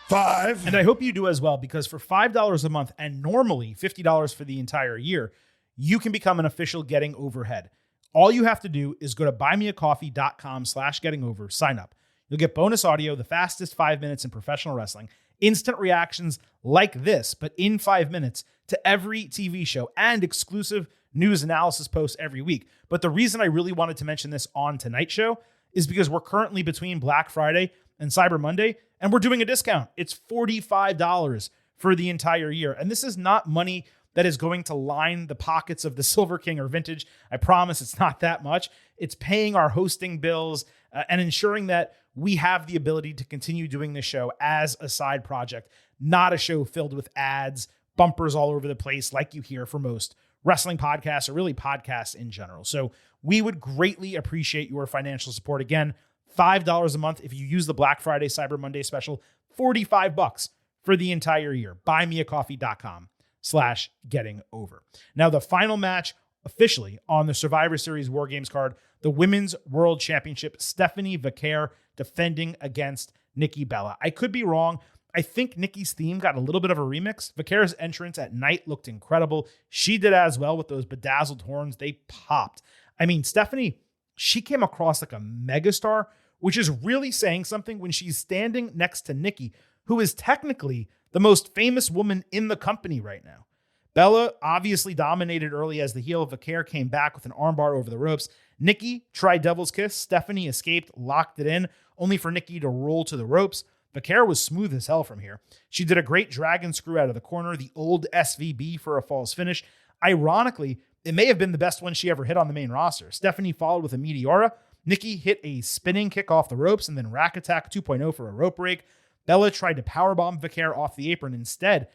E: 5.
A: And I hope you do as well, because for $5 a month and normally $50 for the entire year, you can become an official Getting Over head. All you have to do is go to buymeacoffee.com/gettingover, sign up. You'll get bonus audio, the fastest 5 minutes in professional wrestling, instant reactions like this, but in 5 minutes to every TV show, and exclusive news analysis posts every week. But the reason I really wanted to mention this on tonight's show is because we're currently between Black Friday and Cyber Monday, and we're doing a discount. It's $45 for the entire year. And this is not money that is going to line the pockets of the Silver King or Vintage. I promise it's not that much. It's paying our hosting bills and ensuring that we have the ability to continue doing this show as a side project, not a show filled with ads, bumpers all over the place like you hear for most wrestling podcasts or really podcasts in general. So we would greatly appreciate your financial support. Again, $5 a month if you use the Black Friday Cyber Monday special, $45 for the entire year. buymeacoffee.com/gettingover. Now, the final match officially on the Survivor Series WarGames card, the Women's World Championship, Stephanie Vaquer defending against Nikki Bella. I could be wrong. I think Nikki's theme got a little bit of a remix. Vaquer's entrance at night looked incredible. She did as well with those bedazzled horns. They popped. I mean, Stephanie, she came across like a megastar, which is really saying something when she's standing next to Nikki, who is technically the most famous woman in the company right now. Bella obviously dominated early as the heel. Vaquer came back with an armbar over the ropes. Nikki tried Devil's Kiss. Stephanie escaped, locked it in, only for Nikki to roll to the ropes. Vaquer was smooth as hell from here. She did a great dragon screw out of the corner, the old SVB for a false finish. Ironically, it may have been the best one she ever hit on the main roster. Stephanie followed with a Meteora. Nikki hit a spinning kick off the ropes and then Rack Attack 2.0 for a rope break. Bella tried to powerbomb Vaquer off the apron. Instead,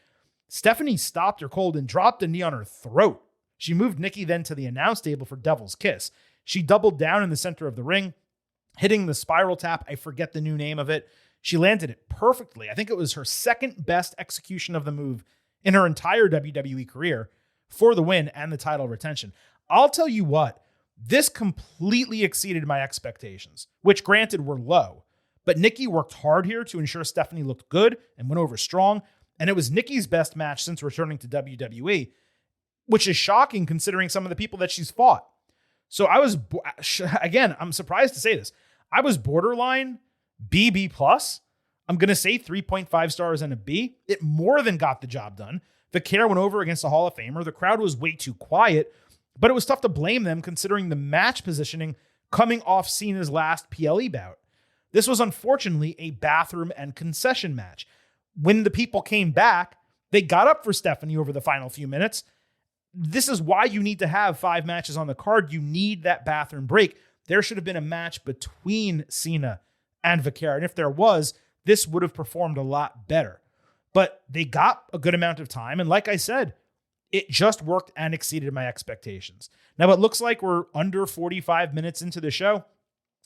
A: Stephanie stopped her cold and dropped a knee on her throat. She moved Nikki then to the announce table for Devil's Kiss. She doubled down in the center of the ring, hitting the spiral tap. I forget the new name of it. She landed it perfectly. I think it was her second best execution of the move in her entire WWE career for the win and the title retention. I'll tell you what, this completely exceeded my expectations, which granted were low. But Nikki worked hard here to ensure Stephanie looked good and went over strong. And it was Nikki's best match since returning to WWE, which is shocking considering some of the people that she's fought. So I was, again, I'm surprised to say this. I was borderline BB+. I'm going to say 3.5 stars and a B. It more than got the job done. Vaquer went over against a Hall of Famer. The crowd was way too quiet, but it was tough to blame them considering the match positioning coming off Cena's last PLE bout. This was unfortunately a bathroom and concession match. When the people came back, they got up for Stephanie over the final few minutes. This is why you need to have 5 matches on the card. You need that bathroom break. There should have been a match between Cena and Vaquer. And if there was, this would have performed a lot better. But they got a good amount of time. And like I said, it just worked and exceeded my expectations. Now, it looks like we're under 45 minutes into the show.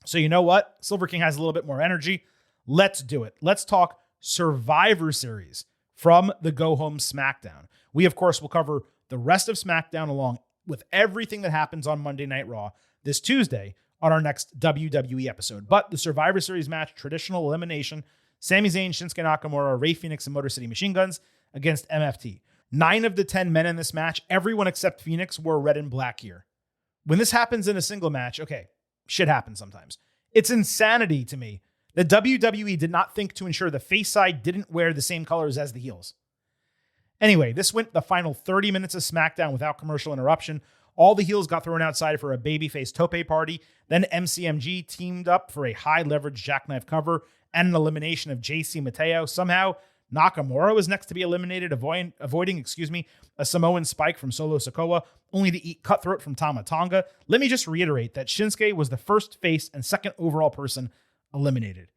A: So you know what? Silver King has a little bit more energy. Let's do it. Let's talk Survivor Series from the Go Home SmackDown. We, of course, will cover the rest of SmackDown along with everything that happens on Monday Night Raw this Tuesday on our next WWE episode. But the Survivor Series match, traditional elimination, Sami Zayn, Shinsuke Nakamura, Rey Fenix, and Motor City Machine Guns against MFT. 9 of the 10 men in this match, everyone except Fenix, wore red and black here. When this happens in a single match, okay, shit happens sometimes. It's insanity to me that WWE did not think to ensure the face side didn't wear the same colors as the heels. Anyway, this went the final 30 minutes of SmackDown without commercial interruption. All the heels got thrown outside for a babyface tope party. Then MCMG teamed up for a high leverage jackknife cover and an elimination of JC Mateo. Somehow, Nakamura was next to be eliminated, avoiding a Samoan spike from Solo Sikoa, only to eat cutthroat from Tama Tonga. Let me just reiterate that Shinsuke was the first face and second overall person eliminated.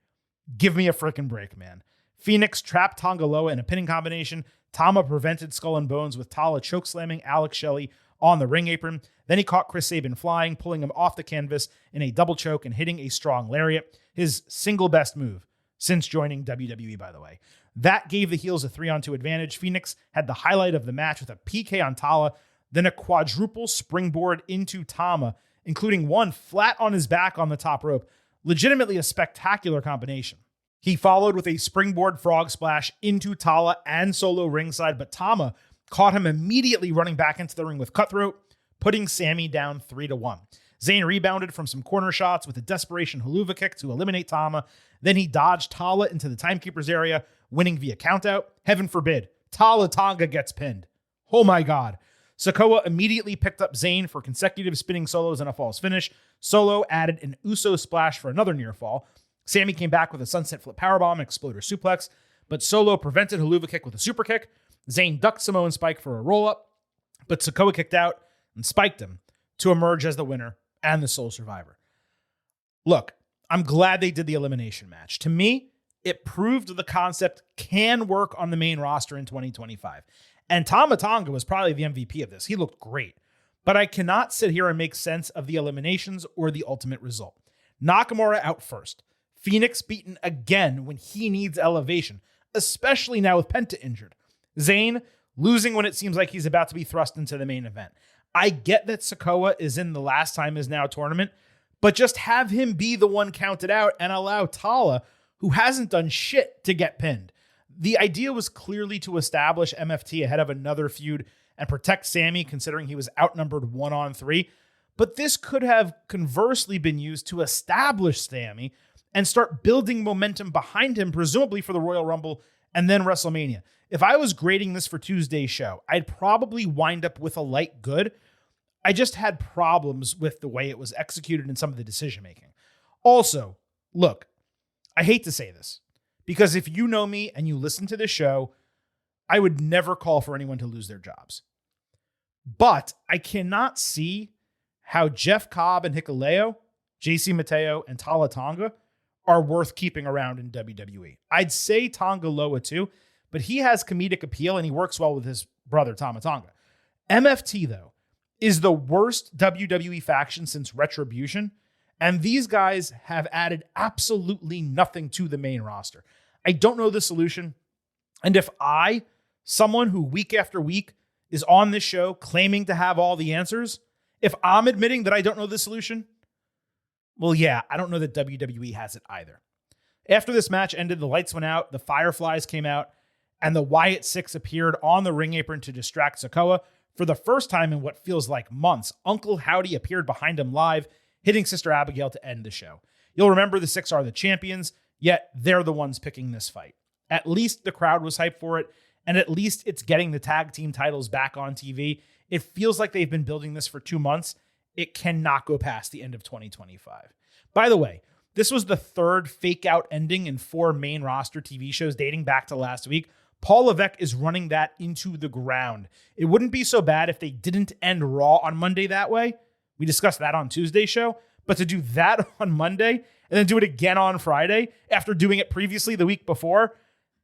A: Give me a freaking break, man. Phoenix trapped Tonga Loa in a pinning combination. Tama prevented Skull and Bones with Tala chokeslamming Alex Shelley on the ring apron. Then he caught Chris Sabin flying, pulling him off the canvas in a double choke and hitting a strong lariat. His single best move since joining WWE, by the way. That gave the heels a 3-on-2 advantage. Phoenix had the highlight of the match with a PK on Tala, then a quadruple springboard into Tama, including one flat on his back on the top rope. Legitimately a spectacular combination. He followed with a springboard frog splash into Tala and Solo ringside, but Tama caught him immediately running back into the ring with Cutthroat, putting Sami down 3-1. Zayn rebounded from some corner shots with a desperation haluva kick to eliminate Tama. Then he dodged Tala into the timekeeper's area, winning via countout. Heaven forbid, Tala Tonga gets pinned. Oh my God. Sikoa immediately picked up Zayn for consecutive spinning solos and a false finish. Solo added an Uso splash for another near fall. Sammy came back with a sunset flip powerbomb and exploder suplex, but Solo prevented haluva kick with a super kick. Zayn ducked Samoan Spike for a roll-up, but Sikoa kicked out and spiked him to emerge as the winner and the sole survivor. Look, I'm glad they did the elimination match. To me, it proved the concept can work on the main roster in 2025. And Tama Tonga was probably the MVP of this. He looked great. But I cannot sit here and make sense of the eliminations or the ultimate result. Nakamura out first. Phoenix beaten again when he needs elevation, especially now with Penta injured. Zayn losing when it seems like he's about to be thrust into the main event. I get that Sikoa is in the last time is now tournament, but just have him be the one counted out and allow Tala, who hasn't done shit, to get pinned. The idea was clearly to establish MFT ahead of another feud and protect Sammy, considering he was outnumbered 1-on-3. But this could have conversely been used to establish Sammy and start building momentum behind him, presumably for the Royal Rumble and then WrestleMania. If I was grading this for Tuesday's show, I'd probably wind up with a light good. I just had problems with the way it was executed and some of the decision making. Also, look, I hate to say this, because if you know me and you listen to this show, I would never call for anyone to lose their jobs. But I cannot see how Jeff Cobb and Hikuleo, JC Mateo, and Tala Tonga are worth keeping around in WWE. I'd say Tonga Loa too, but he has comedic appeal and he works well with his brother Tama Tonga. MFT, though, is the worst WWE faction since Retribution, and these guys have added absolutely nothing to the main roster. I don't know the solution, and if someone who week after week is on this show claiming to have all the answers, if I'm admitting that I don't know the solution, well, yeah, I don't know that WWE has it either. After this match ended, the lights went out, the Fireflies came out, and the Wyatt Six appeared on the ring apron to distract Sikoa. For the first time in what feels like months, Uncle Howdy appeared behind him live, hitting Sister Abigail to end the show. You'll remember the Six are the champions, yet they're the ones picking this fight. At least the crowd was hyped for it, and at least it's getting the tag team titles back on TV. It feels like they've been building this for 2 months. It cannot go past the end of 2025. By the way, this was the third fake out ending in 4 main roster TV shows dating back to last week. Paul Levesque is running that into the ground. It wouldn't be so bad if they didn't end Raw on Monday that way. We discussed that on Tuesday's show. But to do that on Monday and then do it again on Friday after doing it previously the week before,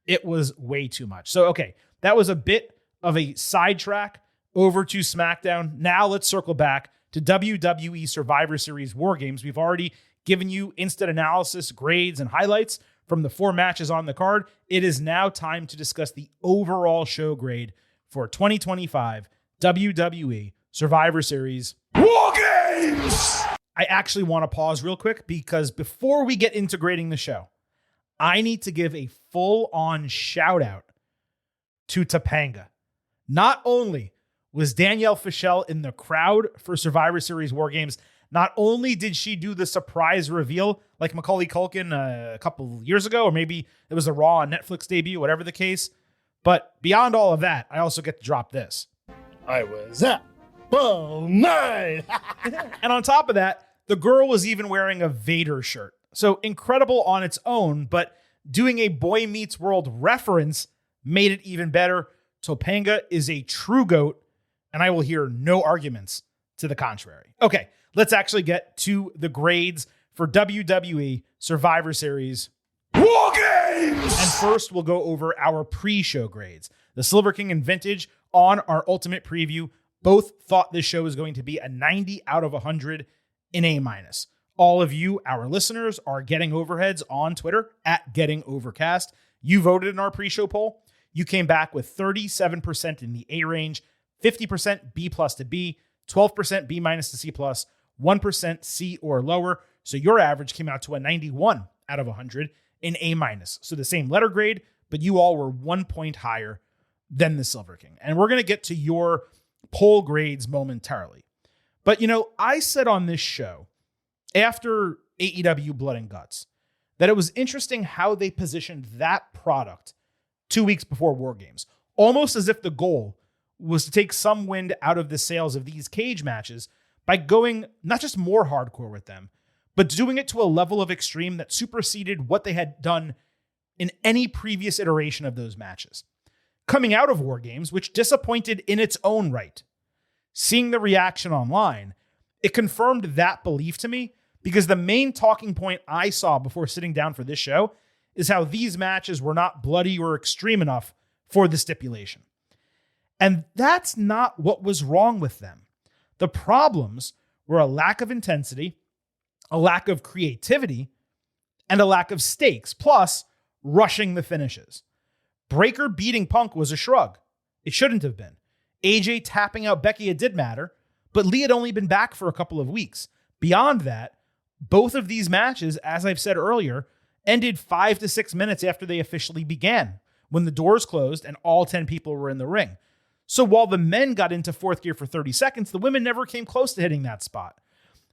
A: it was way too much. So, okay, that was a bit of a sidetrack over to SmackDown. Now let's circle back to WWE Survivor Series WarGames. We've already given you instant analysis, grades, and highlights from the 4 matches on the card. It is now time to discuss the overall show grade for 2025 WWE Survivor Series
E: WarGames!
A: I actually want to pause real quick because before we get into grading the show, I need to give a full-on shout-out to Topanga. Not only was Danielle Fischel in the crowd for Survivor Series WarGames, not only did she do the surprise reveal like Macaulay Culkin a couple years ago, or maybe it was a Raw on Netflix debut, whatever the case, but beyond all of that, I also get to drop this.
E: I was up all night.
A: And on top of that, the girl was even wearing a Vader shirt. So incredible on its own, but doing a Boy Meets World reference made it even better. Topanga is a true GOAT, and I will hear no arguments to the contrary. Okay, let's actually get to the grades for WWE Survivor Series
E: WarGames!
A: And first, we'll go over our pre-show grades. The Silver King and Vintage on our Ultimate Preview both thought this show was going to be a 90 out of 100 in A-. All of you, our listeners, are getting overheads on Twitter at GettingOvercast. You voted in our pre-show poll. You came back with 37% in the A range, 50% B+ to B, 12% B- to C+, 1% C or lower. So your average came out to a 91 out of 100 in A-. So the same letter grade, but you all were 1 point higher than the Silver King. And we're going to get to your poll grades momentarily. But, I said on this show, after AEW Blood and Guts, that it was interesting how they positioned that product 2 weeks before WarGames, almost as if the goal was to take some wind out of the sails of these cage matches by going not just more hardcore with them, but doing it to a level of extreme that superseded what they had done in any previous iteration of those matches. Coming out of WarGames, which disappointed in its own right, seeing the reaction online, it confirmed that belief to me, because the main talking point I saw before sitting down for this show is how these matches were not bloody or extreme enough for the stipulation. And that's not what was wrong with them. The problems were a lack of intensity, a lack of creativity, and a lack of stakes, plus rushing the finishes. Breaker beating Punk was a shrug. It shouldn't have been. AJ tapping out Becky, it did matter, but Lee had only been back for a couple of weeks. Beyond that, both of these matches, as I've said earlier, ended 5 to 6 minutes after they officially began, when the doors closed and all 10 people were in the ring. So while the men got into fourth gear for 30 seconds, the women never came close to hitting that spot.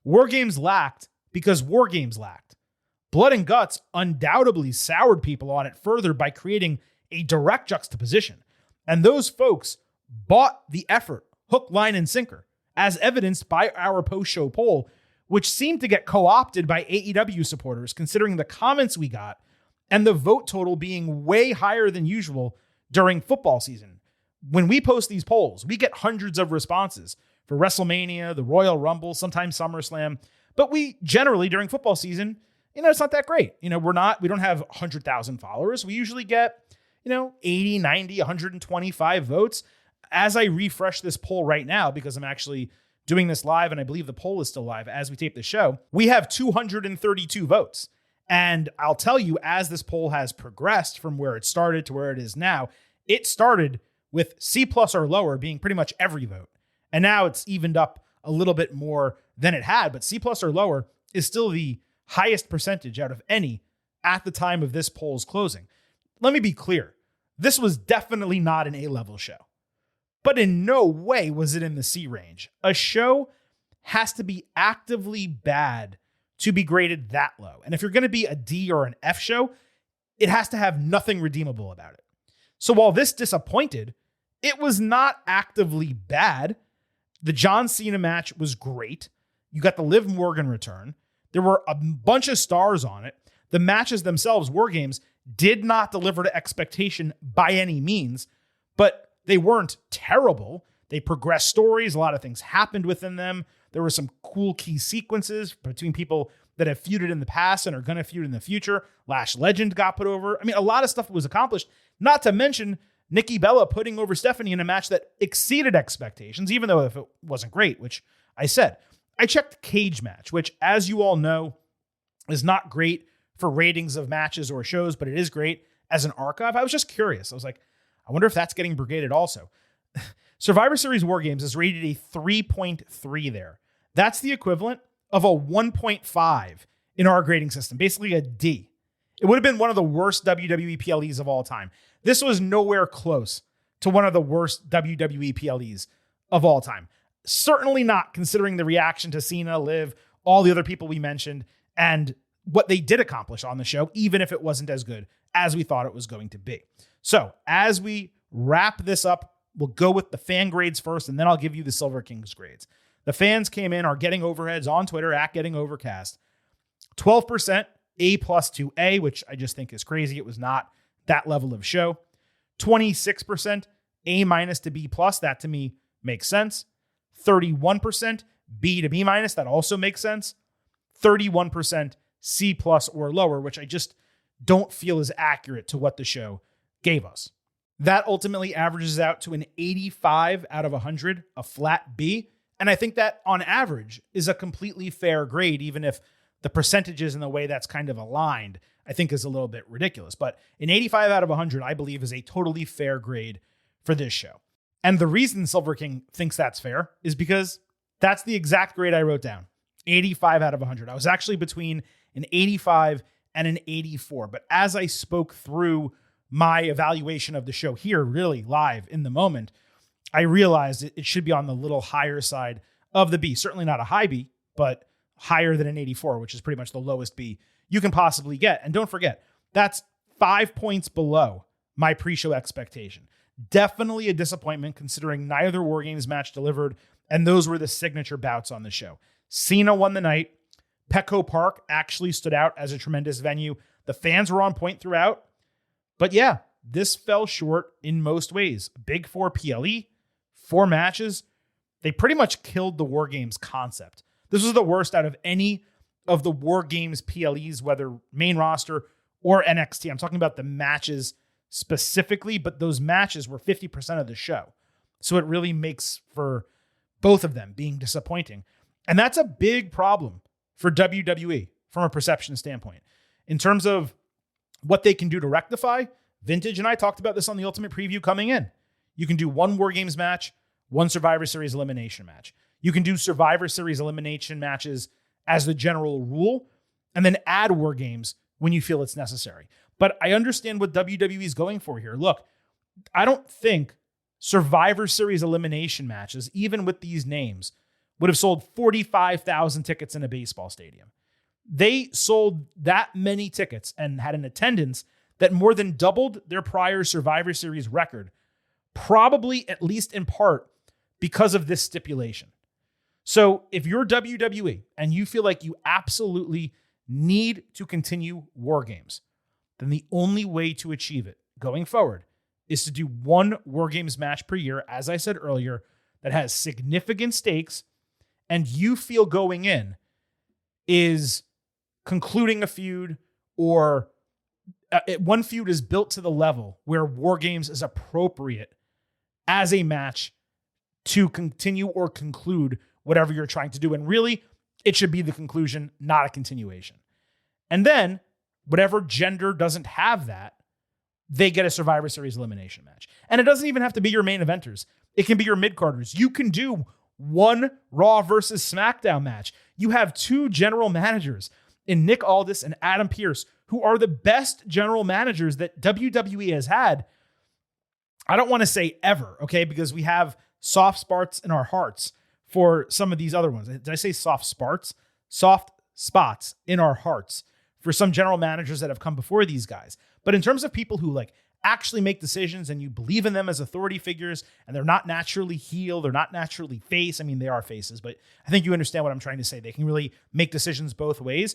A: WarGames lacked because WarGames lacked. Blood and Guts undoubtedly soured people on it further by creating a direct juxtaposition. And those folks bought the effort, hook, line, and sinker, as evidenced by our post-show poll, which seemed to get co-opted by AEW supporters, considering the comments we got and the vote total being way higher than usual during football season. When we post these polls, we get hundreds of responses for WrestleMania, the Royal Rumble, sometimes SummerSlam. But we generally, during football season, it's not that great. We don't have 100,000 followers. We usually get, 80, 90, 125 votes. As I refresh this poll right now, because I'm actually doing this live, and I believe the poll is still live as we tape the show, we have 232 votes. And I'll tell you, as this poll has progressed from where it started to where it is now, it started with C+ or lower being pretty much every vote. And now it's evened up a little bit more than it had, but C+ or lower is still the highest percentage out of any at the time of this poll's closing. Let me be clear. This was definitely not an A-level show, but in no way was it in the C range. A show has to be actively bad to be graded that low. And if you're going to be a D or an F show, it has to have nothing redeemable about it. So while this disappointed, it was not actively bad. The John Cena match was great. You got the Liv Morgan return. There were a bunch of stars on it. The matches themselves, WarGames, did not deliver to expectation by any means, but they weren't terrible. They progressed stories. A lot of things happened within them. There were some cool key sequences between people that have feuded in the past and are going to feud in the future. Lash Legend got put over. A lot of stuff was accomplished, not to mention Nikki Bella putting over Stephanie in a match that exceeded expectations, even though if it wasn't great, which I said. I checked Cage Match, which, as you all know, is not great for ratings of matches or shows, but it is great as an archive. I was just curious. I was like, I wonder if that's getting brigaded also. Survivor Series WarGames is rated a 3.3 there. That's the equivalent of a 1.5 in our grading system, basically a D. It would have been one of the worst WWE PLEs of all time. This was nowhere close to one of the worst WWE PLEs of all time. Certainly not considering the reaction to Cena, Liv, all the other people we mentioned, and what they did accomplish on the show, even if it wasn't as good as we thought it was going to be. So as we wrap this up, we'll go with the fan grades first, and then I'll give you the Silver Kings grades. The fans came in, our Getting Overheads on Twitter, at Getting Overcast. 12% A+ to A, which I just think is crazy. It was not that level of show. 26% A- to B+. That to me makes sense. 31% B to B-. That also makes sense. 31% C+ or lower, which I just don't feel is accurate to what the show gave us. That ultimately averages out to an 85 out of 100, a flat B. And I think that on average is a completely fair grade, even if the percentages and the way that's kind of aligned, I think is a little bit ridiculous. But an 85 out of 100, I believe, is a totally fair grade for this show. And the reason Silver King thinks that's fair is because that's the exact grade I wrote down. 85 out of 100. I was actually between an 85 and an 84. But as I spoke through my evaluation of the show here, really live in the moment, I realized it should be on the little higher side of the B. Certainly not a high B, but higher than an 84, which is pretty much the lowest B you can possibly get. And don't forget, that's 5 points below my pre-show expectation. Definitely a disappointment considering neither WarGames match delivered, and those were the signature bouts on the show. Cena won the night. Petco Park actually stood out as a tremendous venue. The fans were on point throughout. But yeah, this fell short in most ways. Big 4 PLE, 4 matches. They pretty much killed the WarGames concept. This was the worst out of any of the WarGames PLEs, whether main roster or NXT. I'm talking about the matches specifically, but those matches were 50% of the show. So it really makes for both of them being disappointing. And that's a big problem for WWE from a perception standpoint. In terms of what they can do to rectify, Vintage and I talked about this on the Ultimate Preview coming in. You can do 1 WarGames match, 1 Survivor Series elimination match. You can do Survivor Series elimination matches as the general rule, and then add WarGames when you feel it's necessary. But I understand what WWE is going for here. Look, I don't think Survivor Series elimination matches, even with these names, would have sold 45,000 tickets in a baseball stadium. They sold that many tickets and had an attendance that more than doubled their prior Survivor Series record, probably at least in part because of this stipulation. So if you're WWE and you feel like you absolutely need to continue WarGames, then the only way to achieve it going forward is to do 1 WarGames match per year, as I said earlier, that has significant stakes, and you feel going in is concluding a feud, or one feud is built to the level where WarGames is appropriate as a match to continue or conclude whatever you're trying to do. And really, it should be the conclusion, not a continuation. And then, whatever gender doesn't have that, they get a Survivor Series elimination match. And it doesn't even have to be your main eventers. It can be your mid-carders. You can do 1 Raw versus SmackDown match. You have 2 general managers in Nick Aldis and Adam Pearce, who are the best general managers that WWE has had. I don't want to say ever, okay, because we have soft spots in our hearts for some of these other ones. Did I say soft spots? Soft spots in our hearts for some general managers that have come before these guys. But in terms of people who actually make decisions and you believe in them as authority figures, and they're not naturally heel, they're not naturally face. I mean, they are faces, but I think you understand what I'm trying to say. They can really make decisions both ways.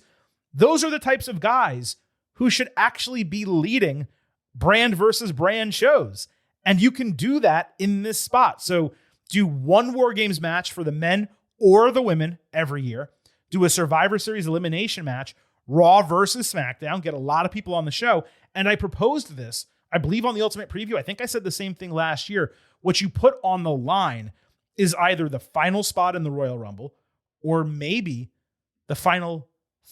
A: Those are the types of guys who should actually be leading brand versus brand shows. And you can do that in this spot. So do 1 WarGames match for the men or the women every year. Do a Survivor Series elimination match, Raw versus SmackDown, get a lot of people on the show. And I proposed this, I believe, on the Ultimate Preview. I think I said the same thing last year. What you put on the line is either the final spot in the Royal Rumble, or maybe the final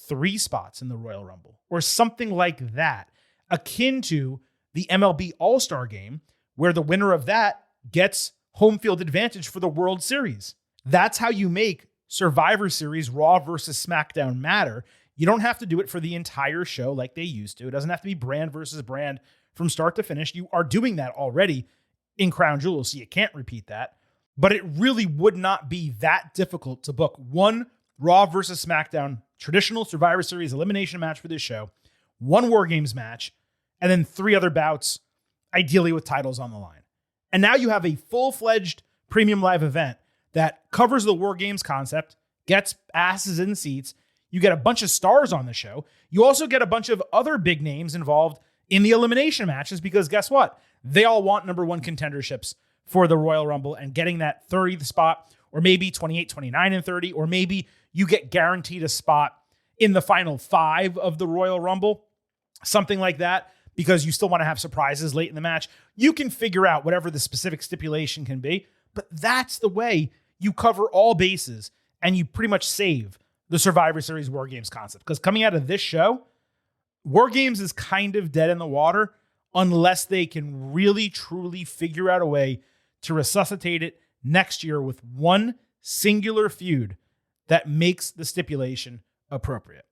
A: 3 spots in the Royal Rumble, or something like that, akin to the MLB All-Star Game, where the winner of that gets home field advantage for the World Series. That's how you make Survivor Series Raw versus SmackDown matter. You don't have to do it for the entire show like they used to. It doesn't have to be brand versus brand from start to finish. You are doing that already in Crown Jewel, so you can't repeat that. But it really would not be that difficult to book 1 Raw versus SmackDown traditional Survivor Series elimination match for this show, 1 WarGames match, and then 3 other bouts, ideally with titles on the line. And now you have a full-fledged premium live event that covers the WarGames concept, gets asses in seats. You get a bunch of stars on the show. You also get a bunch of other big names involved in the elimination matches, because guess what? They all want number 1 contenderships for the Royal Rumble, and getting that 30th spot, or maybe 28, 29, and 30, or maybe you get guaranteed a spot in the final 5 of the Royal Rumble, something like that, because you still want to have surprises late in the match. You can figure out whatever the specific stipulation can be, but that's the way you cover all bases and you pretty much save the Survivor Series WarGames concept. Because coming out of this show, WarGames is kind of dead in the water unless they can really, truly figure out a way to resuscitate it next year with 1 singular feud that makes the stipulation appropriate.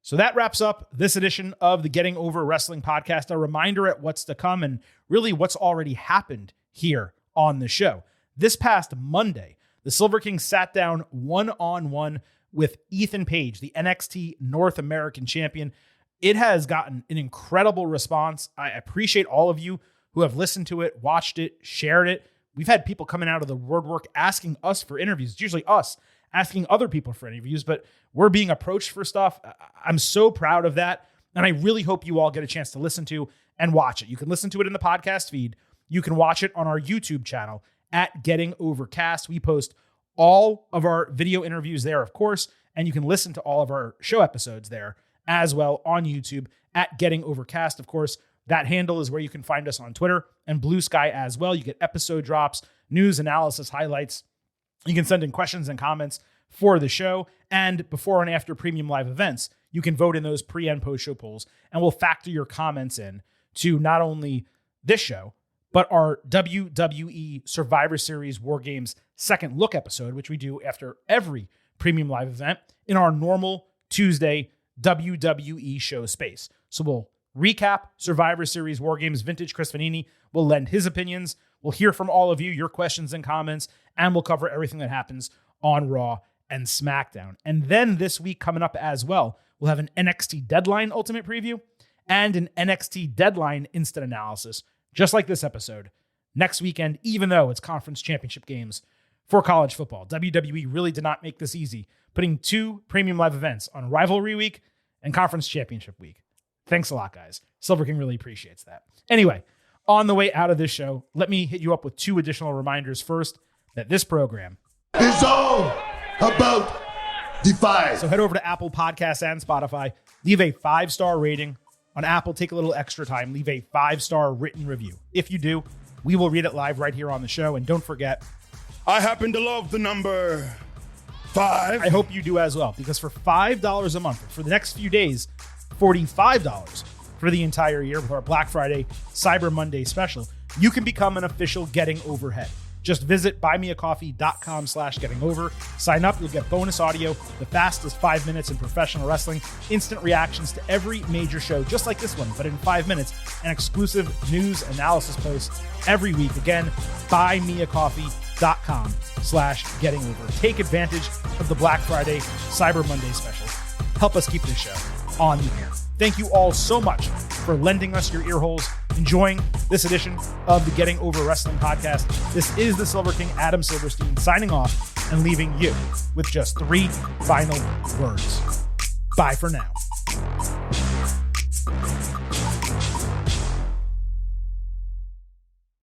A: So that wraps up this edition of the Getting Over Wrestling podcast. A reminder at what's to come and really what's already happened here on the show. This past Monday, The Silver King sat down one-on-one with Ethan Page, the NXT North American champion. It has gotten an incredible response. I appreciate all of you who have listened to it, watched it, shared it. We've had people coming out of the woodwork asking us for interviews. It's usually us asking other people for interviews, but we're being approached for stuff. I'm so proud of that. And I really hope you all get a chance to listen to and watch it. You can listen to it in the podcast feed. You can watch it on our YouTube channel at Getting Overcast. We post all of our video interviews there, of course, and you can listen to all of our show episodes there as well on YouTube at Getting Overcast. Of course, that handle is where you can find us on Twitter and Blue Sky as well. You get episode drops, news, analysis, highlights. You can send in questions and comments for the show, and before and after premium live events, you can vote in those pre and post show polls, and we'll factor your comments in to not only this show, but our WWE Survivor Series WarGames second look episode, which we do after every premium live event in our normal Tuesday WWE show space. So we'll recap Survivor Series WarGames vintage. Chris Vanini will lend his opinions. We'll hear from all of you, your questions and comments, and we'll cover everything that happens on Raw and SmackDown. And then this week coming up as well, we'll have an NXT Deadline Ultimate Preview and an NXT Deadline Instant Analysis, just like this episode, next weekend, even though it's conference championship games for college football. WWE really did not make this easy, putting two premium live events on Rivalry Week and Conference Championship Week. Thanks a lot, guys. Silver King really appreciates that. Anyway, on the way out of this show, let me hit you up with two additional reminders. First, that this program
E: It's all about Defy.
A: So head over to Apple Podcasts and Spotify. Leave a 5-star rating on Apple. Take a little extra time. Leave a 5-star written review. If you do, we will read it live right here on the show. And don't forget,
E: I happen to love the number 5.
A: I hope you do as well, because for $5 a month, for the next few days, $45 for the entire year with our Black Friday, Cyber Monday special, you can become an official Getting Overhead. Just visit buymeacoffee.com/gettingover. Sign up. You'll get bonus audio, the fastest 5 minutes in professional wrestling, instant reactions to every major show, just like this one, but in 5 minutes, and exclusive news analysis posts every week. Again, buymeacoffee.com/gettingover. Take advantage of the Black Friday, Cyber Monday special. Help us keep this show on the air. Thank you all so much for lending us your ear holes, enjoying this edition of the Getting Over Wrestling podcast. This is the Silver King, Adam Silverstein, signing off and leaving you with just 3 final words. Bye for now.